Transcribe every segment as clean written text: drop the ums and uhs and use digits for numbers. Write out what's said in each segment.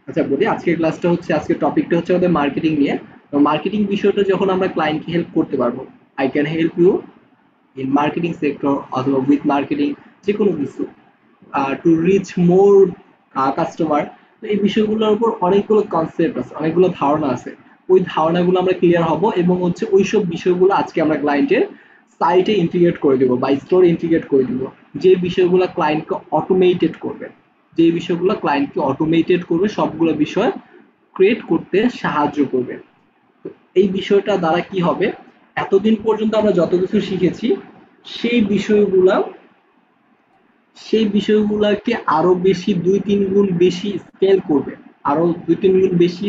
আচ্ছা বলি, আজকের ক্লাসটা হচ্ছে, আজকের টপিকটা হচ্ছে আমাদের মার্কেটিং নিয়ে। তো মার্কেটিং বিষয়টা যখন আমরা ক্লায়েন্টকে হেল্প করতে পারবো, I can help you in marketing sector অথবা উইথ মার্কেটিং, যে কোনো কিছু টু রিচ মোর কাস্টমার। তো এই বিষয়গুলোর উপর অনেকগুলো কনসেপ্ট আছে, অনেকগুলো ধারণা আছে। ওই ধারণাগুলো আমরা ক্লিয়ার হব এবং হচ্ছে ওইসব বিষয়গুলো আজকে আমরা ক্লায়েন্টের সাইটে ইন্টিগ্রেট করে দেবো বা স্টোরে ইন্টিগ্রেট করে দিব, যে বিষয়গুলো ক্লায়েন্টকে অটোমেটেড করবে, যে বিষয়গুলো ক্লায়েন্টকে অটোমেটেড করবে, সবগুলো বিষয় ক্রিয়েট করতে সাহায্য করবে। তো এই বিষয়টা দ্বারা কি হবে, এতদিন পর্যন্ত আমরা যত কিছু শিখেছি সেই বিষয়গুলা সেই বিষয়গুলোকে আরো বেশি ২-৩ গুণ বেশি স্কেল করবে, আরো ২-৩ গুণ বেশি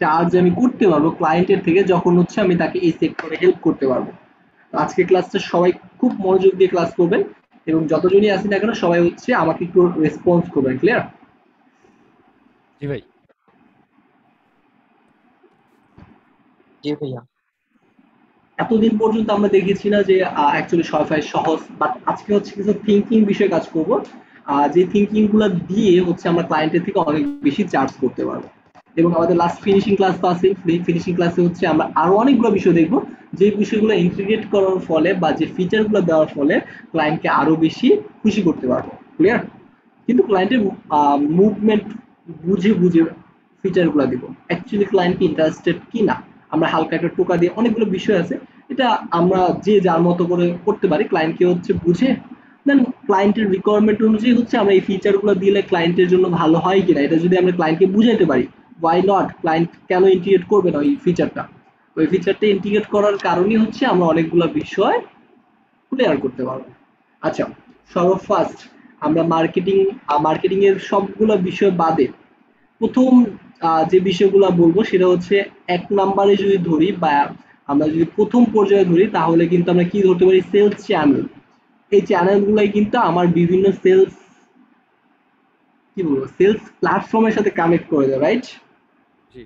চার্জ আমি করতে পারবো ক্লায়েন্টের থেকে, যখন হচ্ছে আমি তাকে এই সেক্টরে হেল্প করতে পারবো। তো আজকে ক্লাসটা সবাই খুব মনোযোগ দিয়ে ক্লাস করবেন এবং যতজনই আসি না কেন সবাই হচ্ছে আমাকে একটু রেসপন্স করবেন। ক্লিয়ার? জি ভাই। জি ভাইয়া। এতদিন পর্যন্ত আমরা দেখেছি না যে অ্যাকচুয়ালি সবাই সহজ, বাট আজকে হচ্ছে কিছু থিঙ্কিং বিষয়ে কাজ করব, যে থিঙ্কিং গুলো দিয়ে হচ্ছে আমরা ক্লায়েন্টের থেকে অনেক বেশি চার্জ করতে পারবো। এবং আমাদের লাস্ট ফিনিশিং ক্লাস তো আছে, ফিনিশিং ক্লাসে হচ্ছে আমরা আরো অনেকগুলো বিষয় দেখবো, যে বিষয়গুলো ইন্টিগ্রেট করার ফলে বা যে ফিচারগুলো দেওয়ার ফলে ক্লায়েন্টকে আরো বেশি খুশি করতে পারবো। ক্লিয়ার? কিন্তু ক্লায়েন্টের মুভমেন্ট বুঝে বুঝে ফিচারগুলো দিব, অ্যাকচুয়ালি ক্লায়েন্ট কি ইন্টারেস্টেড কি না। আমরা হালকা একটা টোকা দিয়ে, অনেকগুলো বিষয় আছে, এটা আমরা যে যার মতো করে করতে পারি, ক্লায়েন্টকে হচ্ছে বুঝে দেন ক্লায়েন্টের রিকোয়ারমেন্ট অনুযায়ী হচ্ছে আমরা এই ফিচারগুলো দিলে ক্লায়েন্টের জন্য ভালো হয় কিনা, এটা যদি আমরা ক্লায়েন্টকে বুঝাইতে পারি, ওয়াই নট, ক্লায়েন্ট কেন ইন্টিগ্রেট করবে না ওই ফিচারটা। ওই ফিচারটা ইন্টিগ্রেট করার কারণেই হচ্ছে আমরা অনেকগুলো বিষয় ক্লিয়ার করতে পারবো। আচ্ছা, সর্বফার্স্ট আমরা মার্কেটিং এর সবগুলো বিষয় বাদে প্রথম যে বিষয়গুলো বলবো সেটা হচ্ছে, এক নাম্বারে যদি ধরি বা আমরা যদি প্রথম পর্যায়ে ধরি, তাহলে কিন্তু আমরা কি ধরতে পারি, সেলস চ্যানেল। এই চ্যানেলগুলাই কিন্তু আমার বিভিন্ন সেলস, কি বলবো, সেলস প্ল্যাটফর্মের সাথে কানেক্ট করে দেয়, রাইট? জি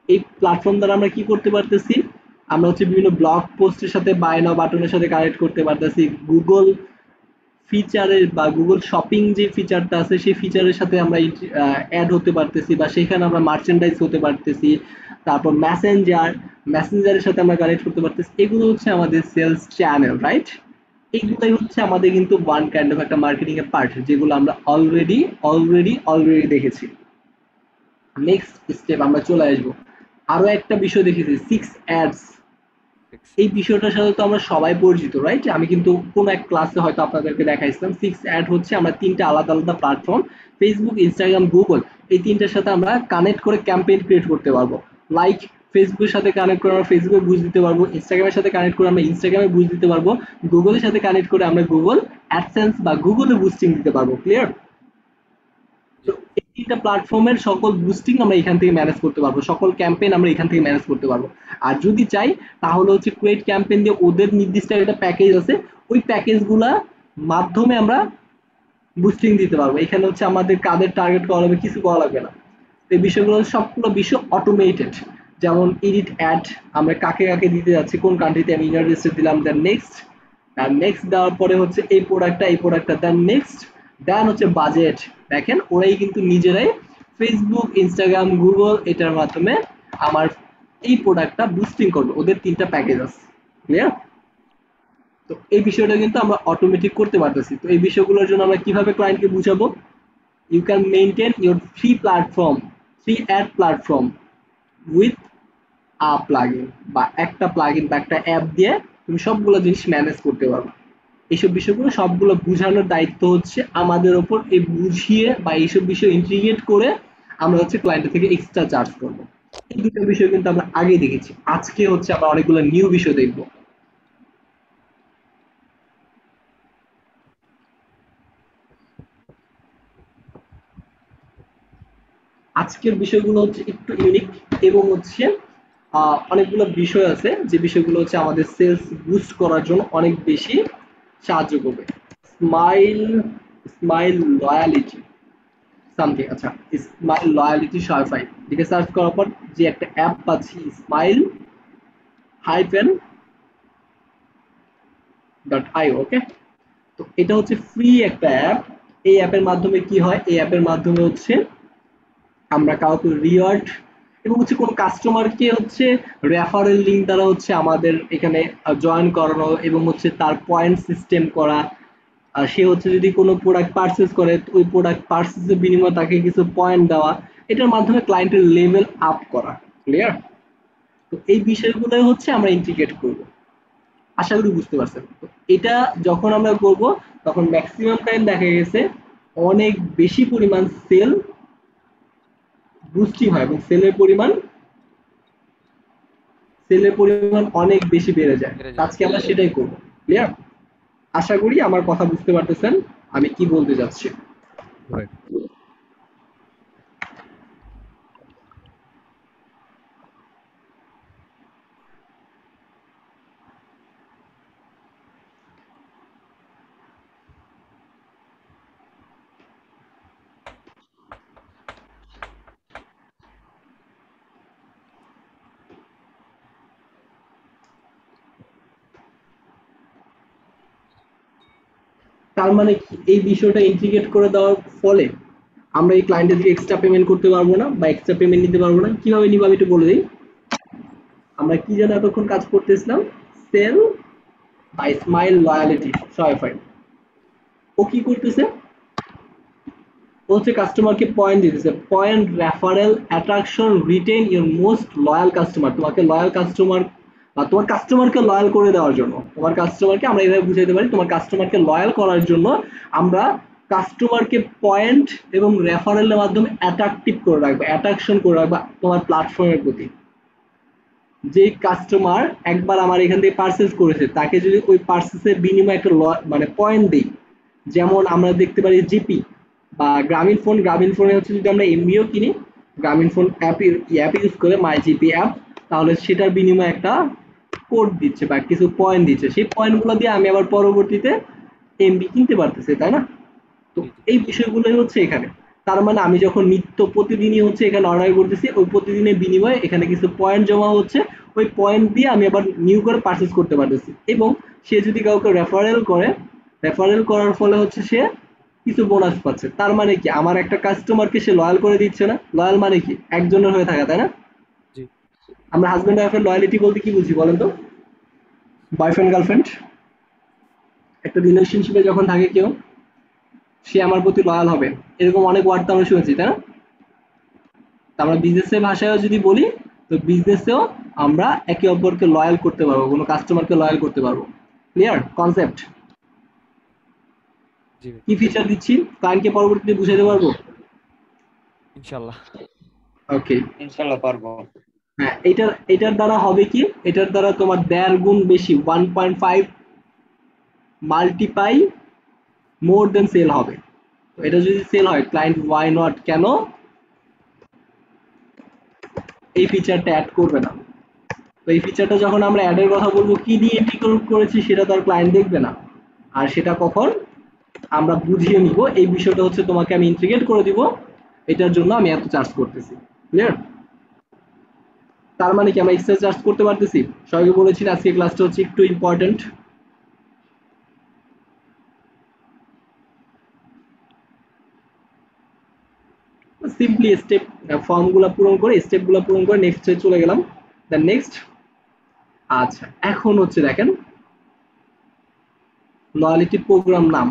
এই প্ল্যাটফর্ম দ্বারা আমরা কি করতে পারতেছি, আমরা হচ্ছে বিভিন্ন ব্লগ পোস্টের সাথে, বাই নাও বাটনের সাথে কানেক্ট করতে পারতেছি, গুগল ফিচারের বা গুগল শপিং যে ফিচারটা আছে সেই ফিচারের সাথে আমরা অ্যাড হতে পারতেছি বা সেখানে আমরা মার্চেন্ডাইজ হতে পারতেছি। তারপর মেসেঞ্জারের সাথে আমরা কানেক্ট করতে পারতেছি। এগুলো হচ্ছে আমাদের সেলস চ্যানেল, রাইট? জি এইগুলাই হচ্ছে আমাদের কিন্তু ওয়ান কাইন্ড অফ একটা মার্কেটিং এর পার্ট, যেগুলো আমরা অলরেডি দেখেছি। নেক্সট স্টেপ আমরা চলে আসবো, আরো একটা বিষয় দেখেছি, সিক্স অ্যাডস। সিক্স। এই বিষয়টার সাথে তো আমরা সবাই পরিচিত, রাইট? আমি কিন্তু কোন এক ক্লাসে হয়তো আপনাদেরকে দেখাইছিলাম, সিক্স অ্যাড হচ্ছে আমরা তিনটা আলাদা আলাদা প্ল্যাটফর্ম, ফেসবুক, ইনস্টাগ্রাম, গুগল, এই তিনটার সাথে আমরা কানেক্ট করে ক্যাম্পেইন ক্রিয়েট করতে পারবো। লাইক ফেসবুকের সাথে কানেক্ট করে আমরা ফেসবুকে বুঝ দিতে পারবো, ইনস্টাগ্রামের সাথে কানেক্ট করে আমরা ইনস্টাগ্রামে বুঝ দিতে পারবো, গুগলের সাথে কানেক্ট করে আমরা গুগল অ্যাডসেন্স বা গুগলে বুস্টিং দিতে পারবো। ক্লিয়ার? জি তো এই তিনটা প্ল্যাটফর্মের সকল বুস্টিং আমরা এখান থেকে ম্যানেজ করতে পারবো, সকল ক্যাম্পেইন আমরা এখান থেকে ম্যানেজ করতে পারবো। আর যদি চাই তাহলে হচ্ছে ক্রিয়েট ক্যাম্পেইন দিয়ে ওদের নির্দিষ্ট একটা প্যাকেজ আছে, ওই প্যাকেজগুলা মাধ্যমে আমরা বুস্টিং দিতে পারবো। এখানে হচ্ছে আমাদের কাদের টার্গেট করা হবে কিছু করা লাগবে না। এই বিষয়গুলো সবগুলো বিষয় অটোমেটেড। যেমন এডিট অ্যাড, আমরা কাকে কাকে দিতে যাচ্ছি, কোন কান্ট্রিতে আমি ইউনাইটেড দিলাম, দেন নেক্সট, আর নেক্সট দেওয়ার পরে হচ্ছে এই প্রোডাক্টটা দেন নেক্সট, দেন হচ্ছে বাজেট। দেখেন ওরাই কিন্তু নিজেরাই ফেসবুক, ইনস্টাগ্রাম, গুগল এটার মাধ্যমে আমার এই প্রোডাক্টটা বুস্টিং করবে, ওদের তিনটা প্যাকেজ আছে। ক্লিয়ার? তো এই বিষয়টা কিন্তু আমরা অটোমেটিক করতে পারতেছি। তো এই বিষয়গুলোর জন্য আমরা কিভাবে ক্লায়েন্টকে বুঝাবো, you can maintain your three platform, three ad platform with plugin, বা একটা প্লাগইন বা একটা অ্যাপ দিয়ে তুমি সবগুলো জিনিস ম্যানেজ করতে পারবে। এইসব বিষয়গুলো সবগুলো বুঝানোর দায়িত্ব হচ্ছে আমাদের ওপর। এই বুঝিয়ে বা এইসব বিষয় ইন্টিগ্রেট করে আমরা হচ্ছে ক্লায়েন্টের থেকে এক্সট্রা চার্জ করবো। এই দুটো বিষয় কিন্তু আমরা আগেই দেখেছি, আজকে হচ্ছে আমরা অনেকগুলো নিউ বিষয় দেখবো। আজকের বিষয়গুলো হচ্ছে একটু ইউনিক এবং হচ্ছে অনেকগুলো বিষয় আছে যে বিষয়গুলো হচ্ছে আমাদের সেলস বুস্ট করার জন্য অনেক বেশি সাহায্য করবে। স্মাইল, স্মাইল লয়ালিটি সামথিং, আচ্ছা, স্মাইল লয়ালিটি সার্ভাই লিখে সার্চ করার পর যে একটা অ্যাপ পাচ্ছি, স্মাইল হাইফেন ডট আই, ওকে। তো এটা হচ্ছে ফ্রি একটা অ্যাপ, এই অ্যাপের মাধ্যমে কি হয়, এই অ্যাপের মাধ্যমে হচ্ছে আমরা কাউকে রিওয়ার্ড এবং হচ্ছে কোনো কাস্টমারকে হচ্ছে রেফারেল লিঙ্ক দ্বারা হচ্ছে আমাদের এখানে জয়েন করানো এবং হচ্ছে তার পয়েন্ট সিস্টেম করা। আর সে হচ্ছে যদি কোনো প্রোডাক্ট পারচেজ করে ওই প্রোডাক্ট পারচেজের বিনিময়ে তাকে কিছু পয়েন্ট দেওয়া, এটার মাধ্যমে ক্লায়েন্টের লেভেল আপ করা। ক্লিয়ার? তো এই বিষয়গুলো হচ্ছে আমরা ইন্টিগ্রেট করব। আশা করি বুঝতে পারছেন। তো এটা যখন আমরা করব তখন ম্যাক্সিমাম টাইম দেখা গেছে অনেক বেশি পরিমাণ সেল বুস্টিং হয় এবং সেলের পরিমাণ অনেক বেশি বেড়ে যায়। বেড়ে যায়। আজকে আমরা সেটাই করব। ক্লিয়ার? আশা করি আমার কথা বুঝতে পারতেছেন আমি কি বলতে যাচ্ছি। Right. তার মানে কি এই বিষয়টা ইন্টিগ্রেট করে দেওয়ার ফলে আমরা এই ক্লায়েন্টের থেকে এক্সট্রা পেমেন্ট করতে পারবো না বা এক্সট্রা পেমেন্ট নিতে পারবো না। কিভাবে নিব আমি একটু বলে দিই। আমরা কি যেন এতক্ষণ কাজ করতেছিলাম, sell by smile loyalty Shopify. ও কি করতেছে, ও হচ্ছে কাস্টমারকে পয়েন্ট দিতেছে, point referral attraction retain your most loyal customer. তোমাকে লয়াল কাস্টমার বা তোমার কাস্টমারকে লয়াল করে দেওয়ার জন্য, তোমার কাস্টমারকে আমরা এইভাবে বুঝাইতে পারি, তোমার কাস্টমারকে লয়াল করার জন্য আমরা কাস্টমারকে পয়েন্ট এবং রেফারেলের মাধ্যমে অ্যাট্রাকটিভ করে রাখবো, অ্যাট্রাকশন করে রাখবো তোমার প্ল্যাটফর্মের প্রতি। যে কাস্টমার একবার আমার এখান থেকে পারচেজ করেছে তাকে যদি ওই পারচেজের বিনিময়ে একটা মানে পয়েন্ট দিই, যেমন আমরা দেখতে পারি জিপি বা গ্রামীণ ফোনে হচ্ছে যদি আমরা এমবিও কিনি, গ্রামীণ ফোন অ্যাপ ইউজ করে মাই জিপি অ্যাপ, তাহলে সেটার বিনিময়ে একটা কোড দিচ্ছে বা কিছু পয়েন্ট দিচ্ছে, সেই পয়েন্টগুলো দিয়ে আমি আবার পরবর্তীতে এমবি কিনতে পারতেছি, তাই না? তো জি, জি। এই বিষয়গুলোই হচ্ছে এখানে। তার মানে আমি যখন নিত্য প্রতিদিনই হচ্ছে এখানে অর্ডার করতেছি, ওই প্রতিদিনের বিনিময়ে এখানে কিছু পয়েন্ট জমা হচ্ছে, ওই পয়েন্ট দিয়ে আমি আবার নিউ করে পারচেজ করতে পারতেছি। এবং সে যদি কাউকে রেফারেল করে, রেফারেল করার ফলে হচ্ছে সে কিছু বোনাস পাচ্ছে। তার মানে কি আমার একটা কাস্টমারকে সে লয়াল করে দিচ্ছে না? লয়াল মানে কি একজনের হয়ে থাকা, তাই না? জি। আমরা হাজব্যান্ড ওয়াইফের লয়ালিটি বলতে কি বুঝি বলেন তো? বয়ফ্রেন্ড গার্লফ্রেন্ড একটা রিলেশনশিপে যখন থাকে কেউ, সে আমার প্রতি লয়াল হবে, এরকম অনেক ওয়ার্ড তো আমরা শুনেছি, তাই না? আমরা বিজনেসের ভাষায়ও যদি বলি, তো বিজনেসেও আমরা একে অপরকে লয়াল করতে পারবো, কোনো কাস্টমারকে লয়াল করতে পারবো। Clear concept? জি ভাই। কি ফিচার দিচ্ছি ক্লায়েন্টকে পরবর্তীতে বুঝাইতে পারবো। ইনশাআল্লাহ। ওকে। ইনশাল্লাহ পারবো। হ্যাঁ, এটার দ্বারা হবে কি, এটার দ্বারা তোমার 1.5 গুণ বেশি 1.5 মাল্টিপাই মোর দেন সেল হবে। তো এটা যদি সেল হয় ক্লায়েন্ট ওয়াই নট, কেন এই ফিচারটা অ্যাড করবে না? তো এই ফিচারটা যখন আমরা অ্যাডের কথা বলবো, কি দিয়ে ইন্টিগ্রেট করেছি সেটা তো আর ক্লায়েন্ট দেখবে না। আর সেটা কখন আমরা বুঝিয়ে নিব, এই বিষয়টা হচ্ছে তোমাকে আমি ইন্টিগ্রেট করে দিব, এটার জন্য আমি এত চার্জ করতেছি। ক্লিয়ার? তার মানে কি আমরা এক্সট্রা চার্জ করতে পারতেছি? সবাইকে বলেছি আজকে ক্লাসটা হচ্ছে একটু ইম্পর্টেন্ট। সিম্পলি স্টেপ ফর্মগুলো পূরণ করে, স্টেপগুলো পূরণ করে নেক্সটে চলে গেলাম। Then next. আচ্ছা, এখন হচ্ছে দেখেন লয়ালিটি প্রোগ্রাম নাম,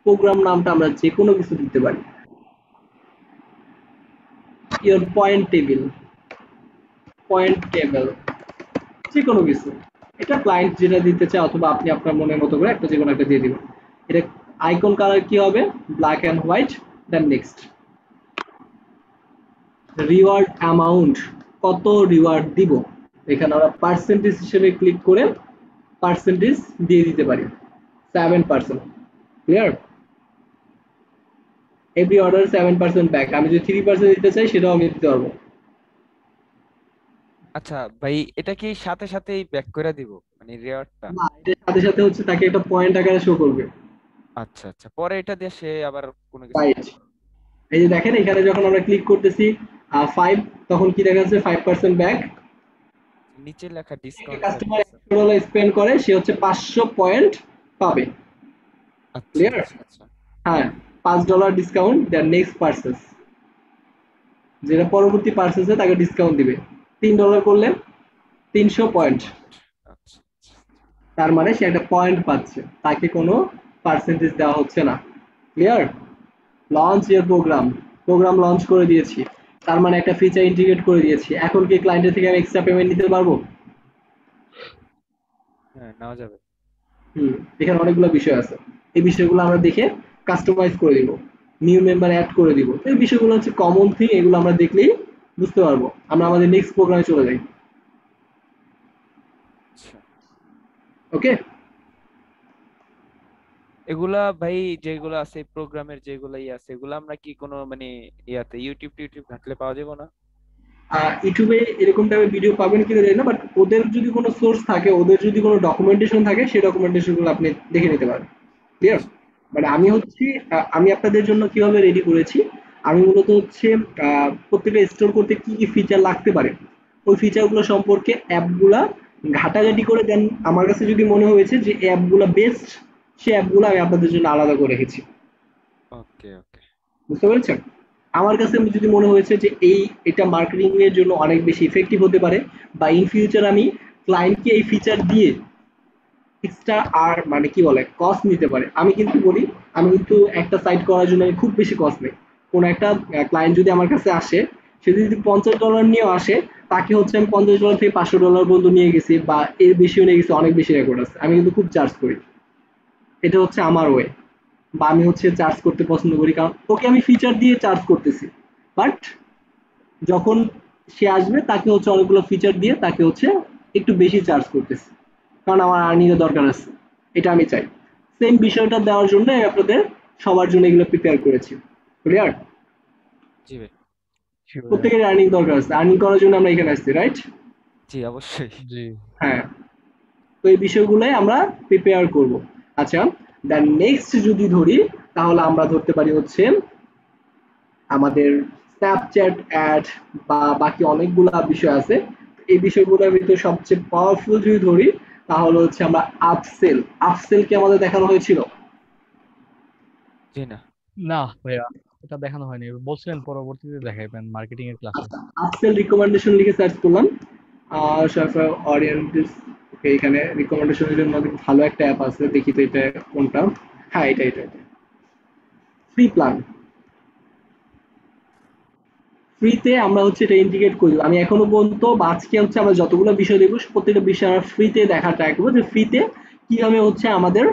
প্রোগ্রাম নামটা আমরা যে কোনো কিছু দিতে পারি। ইওর পয়েন্ট টেবিল যে কোনো কিছু, এটা ক্লায়েন্ট যেটা দিতে চায় অথবা আপনি আপনার মনের মতো করে একটা যে কোনো একটা দিয়ে দিবেন। এটা আইকন কালার কি হবে, black and white. Then next. Reward amount, কত রিওয়ার্ড দিব, এখানে আমরা পার্সেন্টেজ হিসেবে ক্লিক করে পার্সেন্টেজ দিয়ে দিতে পারি 7%। ক্লিয়ার? Every order 7% back. আমি যদি 3% দিতে চাই সেটাও আমি দিতে পারবো। আচ্ছা ভাই, এটা কি সাথে সাথেই ব্যাক করে দিব মানে রিওয়ার্ডটা? না, এটার সাথে সাথে হচ্ছে তাকে একটা পয়েন্ট আকারে শো করবে। আচ্ছা আচ্ছা, পরে এটা দিয়ে সে আবার কোনো কিছু রাইট। কিনবে। এই যে দেখেন এখানে যখন আমরা ক্লিক করতেছি 5, তখন কি দেখা যাচ্ছে 5% ব্যাক। নিচে লেখা একটা ডিসকাউন্ট কাস্টমার 7%। $100 স্পেন্ড করে সে হচ্ছে 500 পয়েন্ট পাবে। আচ্ছা ক্লিয়ার? আচ্ছা আচ্ছা। হ্যাঁ, $5 ডিসকাউন্ট দেন নেক্সট পার্সেস, যেটা পরবর্তী পার্সেসে তাকে ডিসকাউন্ট দিবে। $3 করলে 300 পয়েন্ট, পয়েন্ট। আচ্ছা আচ্ছা। তার মানে সে একটা পয়েন্ট পাচ্ছে, তাকে কোনো পার্সেন্টেজ দেওয়া হচ্ছে না। ক্লিয়ার? লঞ্চ ইয়ার প্রোগ্রাম, প্রোগ্রাম লঞ্চ করে দিয়েছি, তার মানে একটা ফিচার ইন্টিগ্রেট করে দিয়েছি। এখন কি ক্লায়েন্টের থেকে আমি এক্সট্রা পেমেন্ট নিতে পারবো? হ্যাঁ, নেওয়া যাবে। হুম, এখানে অনেকগুলো বিষয় আছে, এই বিষয়গুলো আমরা দেখে কাস্টমাইজ করে দিব, নিউ মেম্বার অ্যাড করে দিব। এই বিষয়গুলো হচ্ছে কমন থিং, এগুলো আমরা দেখলেই বুঝতে পারবো। আমরা আমাদের নেক্সট প্রোগ্রামে চলে যাই। আচ্ছা, ওকে, এগুলা ভাই যেগুলো আছে প্রোগ্রামের যেগুলো আছে এগুলো আমরা কি কোনো মানে ইয়াতে ইউটিউব টিউটিউব ঘাটলে পাওয়া যাবে না? ইউটিউবে এরকম টাইপের ভিডিও পাবেন কিনা জানি না, বাট ওদের যদি কোনো সোর্স থাকে, ওদের যদি কোনো ডকুমেন্টেশন থাকে, সেই ডকুমেন্টেশনগুলো আপনি দেখে নিতে পারেন। ক্লিয়ার? আচ্ছা মানে আমি হচ্ছি, আমি আপনাদের জন্য কিভাবে রেডি করেছি, আমি মূলত হচ্ছে প্রত্যেকটা স্টোর করতে কি কি ফিচার লাগতে পারে ওই ফিচারগুলো সম্পর্কে অ্যাপগুলা ঘাটাঘাটি করে দেন। আমার কাছে যদি মনে হয়েছে যে অ্যাপগুলা বেস্ট, সেই অ্যাপগুলো আমি আপনাদের জন্য আলাদা করে রেখেছি। ওকে ওকে। বুঝতে পেরেছেন? আমার কাছে যদি মনে হয়েছে যে এটা মার্কেটিং এর জন্য অনেক বেশি ইফেক্টিভ হতে পারে, বা ইন ফিউচার আমি ক্লায়েন্টকে এই ফিচার দিয়ে এক্সট্রা আর মানে কি বলে কস্ট নিতে পারে, আমি কিন্তু বলি, আমি কিন্তু একটা সাইট করার জন্য আমি খুব বেশি কস্ট নেই। কোনো একটা ক্লায়েন্ট যদি আমার কাছে আসে, সে যদি $50 নিয়েও আসে, তাকে হচ্ছে আমি $50 থেকে $500 পর্যন্ত নিয়ে গেছি, বা এর বেশিও নিয়ে গেছি, অনেক বেশি রেকর্ড আছে, আমি কিন্তু খুব চার্জ করি। এটা হচ্ছে আমার ওয়ে, বা আমি হচ্ছে চার্জ করতে পছন্দ করি, কারণ ওকে আমি ফিচার দিয়ে চার্জ করতেছি, বাট যখন সে আসবে তাকে হচ্ছে অনেকগুলো ফিচার দিয়ে তাকে হচ্ছে একটু বেশি চার্জ করতেছি, কারণ আমার আর্নিং এর দরকার আছে, এটা আমি চাই। সেম বিষয়টা দেওয়ার জন্য আমি আপনাদের সবার জন্য এগুলো প্রিপেয়ার করেছি। ক্লিয়ার? জি ভাই। জি ভাইয়া। প্রত্যেকের আর্নিং দরকার আছে, আর্নিং করার জন্য আমরা এখানে আসছি, রাইট? জি অবশ্যই। জি। হ্যাঁ, তো এই বিষয়গুলোই আমরা প্রিপেয়ার করব। আচ্ছা, দেন নেক্সট যদি ধরি, তাহলে আমরা ধরতে পারি হচ্ছে আমাদের স্ন্যাপচ্যাট অ্যাড, বা বাকি অনেকগুলা বিষয় আছে। এই বিষয়গুলোর ভিতরে সবচেয়ে পাওয়ারফুল যদি ধরি, তাহলে হচ্ছে আমরা আপসেল। আপসেল কি আমাদের দেখানো হয়েছিল? জি না। না ভাইয়া, এটা দেখানো হয়নি, বলছিলেন পরবর্তীতে দেখাইবেন মার্কেটিং এর ক্লাসে। আচ্ছা, আপসেল রিকমেন্ডেশন লিখে সার্চ করলাম, সার্ফার অরিয়েন্টেড। ওকে, এখানে রিকমেন্ডেশনের জন্য অনেক ভালো একটা অ্যাপ আছে, দেখি তো এটা কোনটা। হ্যাঁ, এটা ফ্রি প্ল্যান। ফ্রিতে আমরা হচ্ছে এটা ইন্টিগ্রেট করি। আমি এখনো পর্যন্ত বা আজকে হচ্ছে আমরা যতগুলো বিষয় দেখবো, প্রত্যেকটা বিষয় আমরা ফ্রিতে দেখা ট্রাই করবো, যে ফ্রিতে কিভাবে হচ্ছে আমাদের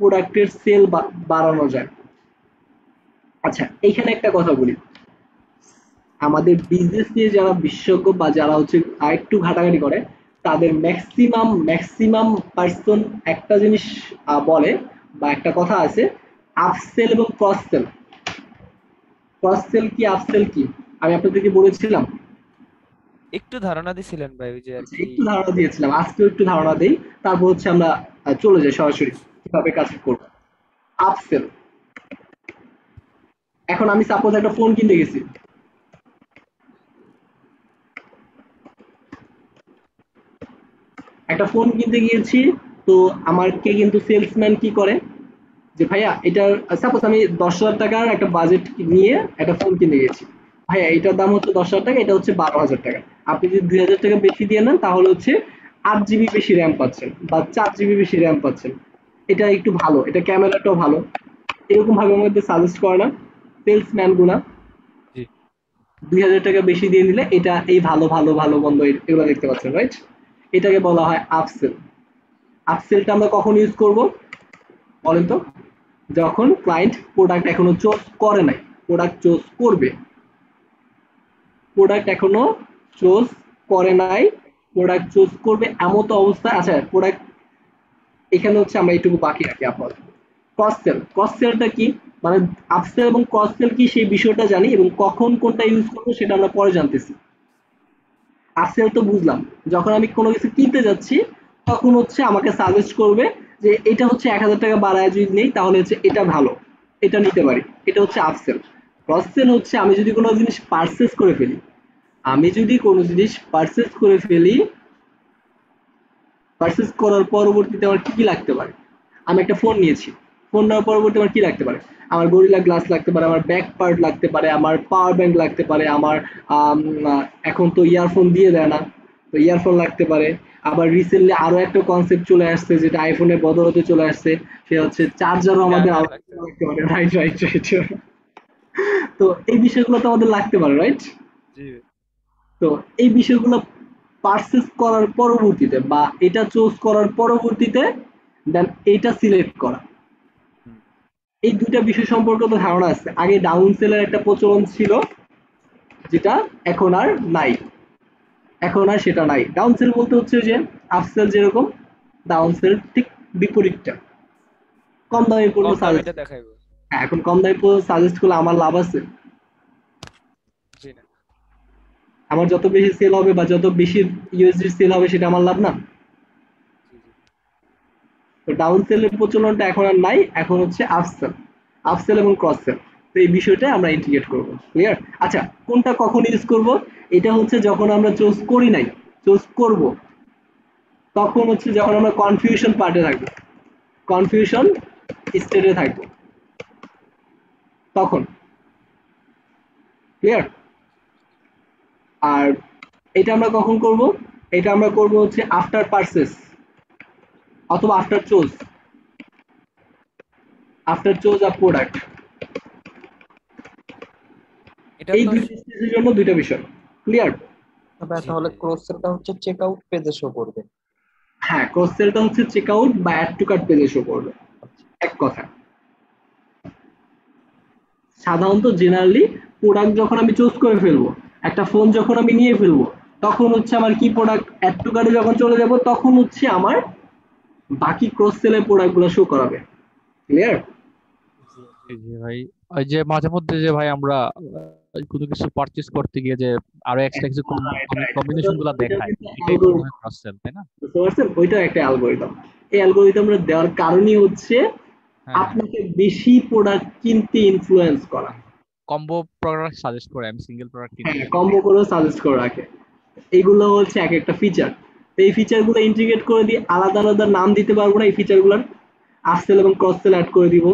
প্রোডাক্টের সেল বাড়ানো যায়। আচ্ছা, এইখানে একটা কথা বলি, আমাদের বিজনেস নিয়ে যারা বিশেষজ্ঞ বা যারা হচ্ছে আরেকটু ঘাটাঘাটি করে, তাদের ম্যাক্সিমাম পার্সন একটা জিনিস বলে, বা একটা কথা আছে, আপসেল এবং ক্রস সেল। ক্রস সেল কি, আপসেল কি, আমি আপনাদেরকে বলেছিলাম। একটু ধারণা দিছিলেন ভাই ওই যে আর আচ্ছা, কি। একটু ধারণা দিয়েছিলাম, আজকেও একটু ধারণা দেই, তারপর হচ্ছে আমরা চলে যাই সরাসরি কিভাবে কাজ করবো। আপসেল, এখন আমি সাপোজ একটা ফোন কিনতে গেছি, একটা ফোন কিনতে গিয়েছি, তো আমাকে কিন্তু সেলসম্যান কি করে, যে ভাইয়া এটার, সাপোজ আমি $10,000 একটা বাজেট নিয়ে একটা ফোন কিনতে গেছি, ভাইয়া এটার দাম হচ্ছে $10,000, এটা হচ্ছে $12,000, আপনি যদি $2,000 বেশি দিয়ে নেন, তাহলে হচ্ছে 8 জিবি বেশি র্যাম পাচ্ছেন, বা 4 জিবি বেশি র্যাম পাচ্ছেন, এটা একটু ভালো, এটা ক্যামেরাটাও ভালো, এরকম ভাবে আমাদের সাজেস্ট করে না সেলসম্যান গুলা। জি। $2,000 বেশি দিয়ে নিলে এটা এই ভালো ভালো ভালো মন্দ এগুলো দেখতে পাচ্ছেন, রাইট? এটাকে বলা হয় আপসেল। আপসেলটা আমরা কখন ইউজ করব বলেন তো? যখন ক্লায়েন্ট প্রোডাক্ট এখনো চুজ করে নাই, প্রোডাক্ট চুজ করবে, প্রোডাক্ট এখনো চুজ করে নাই, প্রোডাক্ট চুজ করবে এমন তো অবস্থায়। আচ্ছা, প্রোডাক্ট এখানে হচ্ছে আমরা এইটুকু বাকি রাখি আপাতত। ক্রস সেল, ক্রস সেলটা কি, মানে আপসেল এবং ক্রস সেল কি সেই বিষয়টা জানি, এবং কখন কোনটা ইউজ করবো সেটা আমরা পরে জানতেছি। আপসেল তো বুঝলাম, যখন আমি কোনো কিছু কিনতে যাচ্ছি, তখন হচ্ছে আমাকে সাজেস্ট করবে যে এটা হচ্ছে $1,000 বাড়ায় যদি নেই, তাহলে হচ্ছে এটা ভালো, এটা নিতে পারি, এটা হচ্ছে আপসেল। ক্রস সেল হচ্ছে আমি যদি কোনো জিনিস পারচেস করে ফেলি, আমি যদি কোনো জিনিস পারচেস করে ফেলি, পারচেস করার পরবর্তীতে আমার কি কি লাগতে পারে, আমি একটা ফোন নিয়েছি, ফোন নেওয়ার পরবর্তী আমার কি লাগতে পারে, আমার গরিলা গ্লাস লাগতে পারে, আমার ব্যাক পার্ট লাগতে পারে, আমার পাওয়ার ব্যাংক লাগতে পারে, আমার আম, এখন তো ইয়ারফোন দিয়ে দেয় না, তো ইয়ারফোন লাগতে পারে। আবার রিসেন্টলি আরো একটা কনসেপ্ট চলে আসছে যেটা আইফোনের বদলতে চলে আসছে, সে হচ্ছে চার্জারও আমাদের চার্জার আলাদা লাগতে লাগতে পারে। Right right right. তো এই বিষয়গুলো তো আমাদের লাগতে পারে, রাইট? জি। তো এই বিষয়গুলো পারচেজ করার পরবর্তীতে বা এটা চুজ করার পরবর্তীতে দেন এটা সিলেক্ট করা, হুম। এই দুইটা বিষয় সম্পর্কে তো ধারণা আছে। আগে ডাউন সেলের একটা প্রচলন ছিল যেটা এখন আর নাই, এখন আর সেটা নাই। ডাউন সেল বলতে হচ্ছে যে আপসেল যেরকম, ডাউন সেল ঠিক বিপরীতটা, কম হ্যাঁ, দামি পণ্য কম সাজেস্ট। দামিটা দেখাইবো। হ্যাঁ, এখন কম দামি পণ্য সাজেস্ট করলে আমার লাভ আছে? জি না। আমার যত বেশি সেল হবে বা যত বেশি ইউএসডি সেল হবে সেটা আমার লাভ না। জি জি। তো ডাউন সেলের প্রচলনটা এখন আর নাই, এখন হচ্ছে আপসেল, আপসেল এবং ক্রস সেল। তো এই বিষয়টা আমরা ইন্টিগ্রেট করব। ক্লিয়ার? আচ্ছা, কোনটা কখন ইউজ করব? এটা হচ্ছে যখন আমরা চুজ করি নাই, চুজ করব, তখন হচ্ছে যখন আমরা কনফিউশন পার্টে থাকবো, কনফিউশন স্টেটে থাকবো, তখন। ক্লিয়ার? আর এটা আমরা কখন করব? এটা আমরা করব হচ্ছে আফটার পারচেস অথবা after choose, after choose a product. এটা এই তো দুইটা স্টেজের জন্য দুইটা বিষয়। ক্লিয়ার? ভাই জি তাহলে ভাই। ক্রস সেলটা হচ্ছে চেক আউট পেজে শো করবে। হ্যাঁ, ক্রস সেলটা হচ্ছে চেক আউট বা অ্যাড টু কার্ট পেজে শো করবে। এক কথা, সাধারণত জেনারেলি প্রোডাক্ট যখন আমি চুজ করে ফেলবো, একটা ফোন যখন আমি নিয়ে ফেলবো, তখন হচ্ছে আমার কি প্রোডাক্ট অ্যাড টু কার্টে যখন চলে যাব তখন হচ্ছে আমার বাকি ক্রস সেলের প্রোডাক্টগুলো শো করাবে। ক্লিয়ার? এই যে ভাই, ওই যে মাঝে মধ্যে যে ভাই আমরা কোনো কিছু পারচেজ করতে গিয়ে যে আরো এক্সট্রা কিছু রাইট রাইট। কম্বিনেশন গুলা ওইটাও দেখায়, কিন্তু এটাই তো মনে অ্যালগরিদম, হয় ক্রস সেল, তাই না? বুঝতে পারছেন? ওইটাও একটা অ্যালগরিদম। এই অ্যালগরিদমটা দেওয়ার কারণই হচ্ছে হ্যাঁ হ্যাঁ। আপনাকে বেশি প্রোডাক্ট কিনতে ইনফ্লুয়েন্স করা। কম্বো প্রোডাক্ট সাজেস্ট করে, আমি সিঙ্গেল প্রোডাক্ট কিনতে হ্যাঁ, গেলে। কম্বো করেও সাজেস্ট করে রাখে। এইগুলো হচ্ছে এক একটা ফিচার। তো এই ফিচারগুলো ইন্টিগ্রেট করে দিয়ে আলাদা আলাদা নাম দিতে পারবো না এই ফিচারগুলোর, আপসেল এবং ক্রস সেল অ্যাড করে দিব,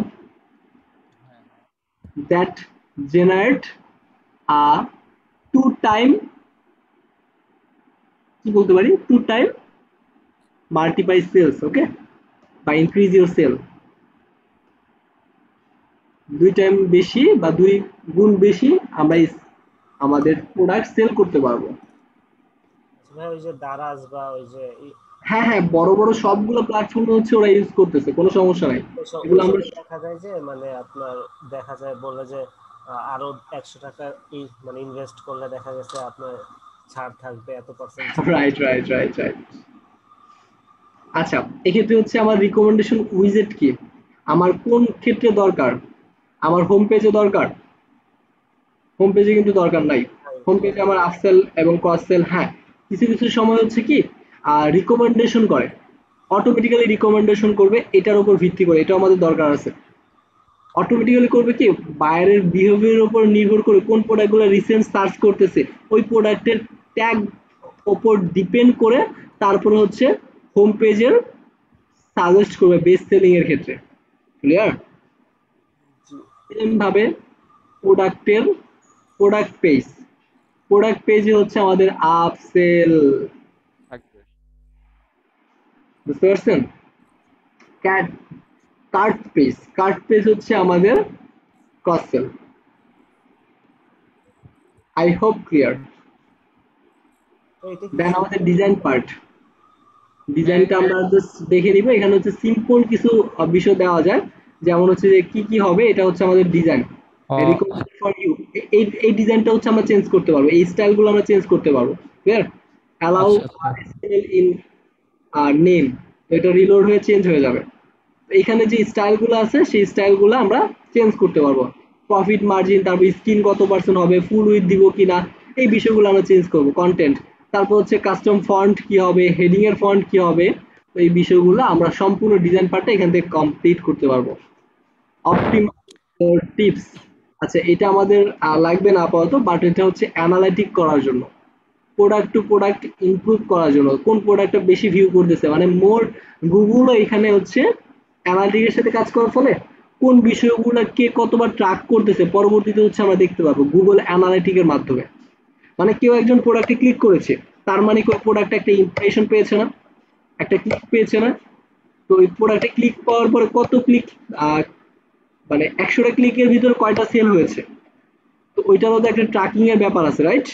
that generate a to time, কি বলতে পারি, টু টাইম মাল্টিপ্লাই সেলস, ওকে, বা ইনক্রিজ ইউর সেল, দুই টাইম বেশি বা দুই গুণ বেশি আমরা আমাদের প্রোডাক্ট সেল করতে পারবো। ভাই ওই যে দারাজ বা ওই যে হ্যাঁ হ্যাঁ, বড় বড় সবগুলো প্ল্যাটফর্ম হচ্ছে ওরা ইউজ করতেছে, কোনো সমস্যা নাই। এগুলো আমরা ওইসবে দেখা যায় যে মানে আপনার দেখা যায় বলে যে আরো 100 টাকা মানে ইনভেস্ট করলে দেখা গেছে আপনার ছাড় থাকবে এত% ছাড়। Right right right right. আচ্ছা, এক্ষেত্রে হচ্ছে আমার রিকমেন্ডেশন উইজেট কি, আমার কোন ক্ষেত্রে দরকার, আমার হোম পেজে দরকার, হোম পেজে কিন্তু দরকার নাই। হোম পেজে আমার আপসেল এবং ক্রস সেল, হ্যাঁ, কিছু কিছু সময় হচ্ছে কি রিকমেন্ডেশন করে, অটোমেটিক্যালি রিকমেন্ডেশন করবে, এটার উপর ভিত্তি করে, এটা আমাদের দরকার আছে। অটোমেটিক্যালি করবে কি, বায়ারের বিহেভিয়ারের উপর নির্ভর করে কোন প্রোডাক্টগুলো রিসেন্ট সার্চ করতেছে ওই প্রোডাক্টের ট্যাগ ওপর ডিপেন্ড করে তারপরে হচ্ছে হোম পেজের সাজেস্ট করবে বেস্ট সেলিং এর ক্ষেত্রে। ক্লিয়ার? সেম ভাবে প্রোডাক্টের প্রোডাক্ট পেজ, প্রোডাক্ট পেজে হচ্ছে আমাদের আপ সেল, থাকবে। বুঝতে পারছেন? Cat cart page, cart page হচ্ছে আমাদের cross sell. I hope clear. তো এটা কি দেন আমাদের ডিজাইন পার্ট, ডিজাইনটা হ্যাঁ, আমরা জাস্ট দেখে নিব। এখানে হচ্ছে সিম্পল কিছু বিষয় দেওয়া যায়, যেমন হচ্ছে যে কি কি হবে, এটা হচ্ছে আমাদের design uh, recommended for you. এই এই ডিজাইনটা হচ্ছে আমরা চেঞ্জ করতে পারবো, এই স্টাইলগুলো আমরা চেঞ্জ করতে পারবো। ক্লিয়ার? অ্যালাউ আচ্ছা আচ্ছা। ইন নেম, এটা রিলোড হয়ে চেঞ্জ হয়ে যাবে। এখানে যে স্টাইলগুলো আছে সেই স্টাইলগুলো আমরা চেঞ্জ করতে পারবো। প্রফিট মার্জিন, তারপর স্ক্রিন কত পার্সেন্ট হবে, ফুল উইথ দিব কিনা, এই বিষয়গুলো আমরা চেঞ্জ করব। কন্টেন্ট, তারপর হচ্ছে কাস্টম ফন্ট কি হবে, হেডিং এর ফন্ট কি হবে, তো এই বিষয়গুলো আমরা সম্পূর্ণ ডিজাইন পার্টটা এখান থেকে কমপ্লিট করতে পারবো। অপটিমাইজ টিপস, আচ্ছা এটা আমাদের লাগবে না আপাতত, বাট এটা হচ্ছে অ্যানালাইটিক করার জন্য, প্রোডাক্ট টু প্রোডাক্ট ইমপ্রুভ করার জন্য, কোন প্রোডাক্টটা বেশি ভিউ করতেছে, মানে মোর গুগলও এখানে হচ্ছে অ্যানালিটিকের সাথে কাজ করার ফলে কোন বিষয়গুলো কে কতবার ট্র্যাক করতেছে পরবর্তীতে হচ্ছে আমরা দেখতে পাবো গুগল অ্যানালিটিকের মাধ্যমে। মানে কেউ একজন প্রোডাক্টে ক্লিক করেছে, তার মানে কেউ প্রোডাক্টে একটা ইমপ্রেশন পেয়েছে না, একটা ক্লিক পেয়েছে না। তো ওই প্রোডাক্টে ক্লিক পাওয়ার পরে কত ক্লিক, মানে 100টা ক্লিকের ভিতরে কয়টা সেল হয়েছে, তো ওইটার মধ্যে একটা ট্র্যাকিং এর ব্যাপার আছে, রাইট?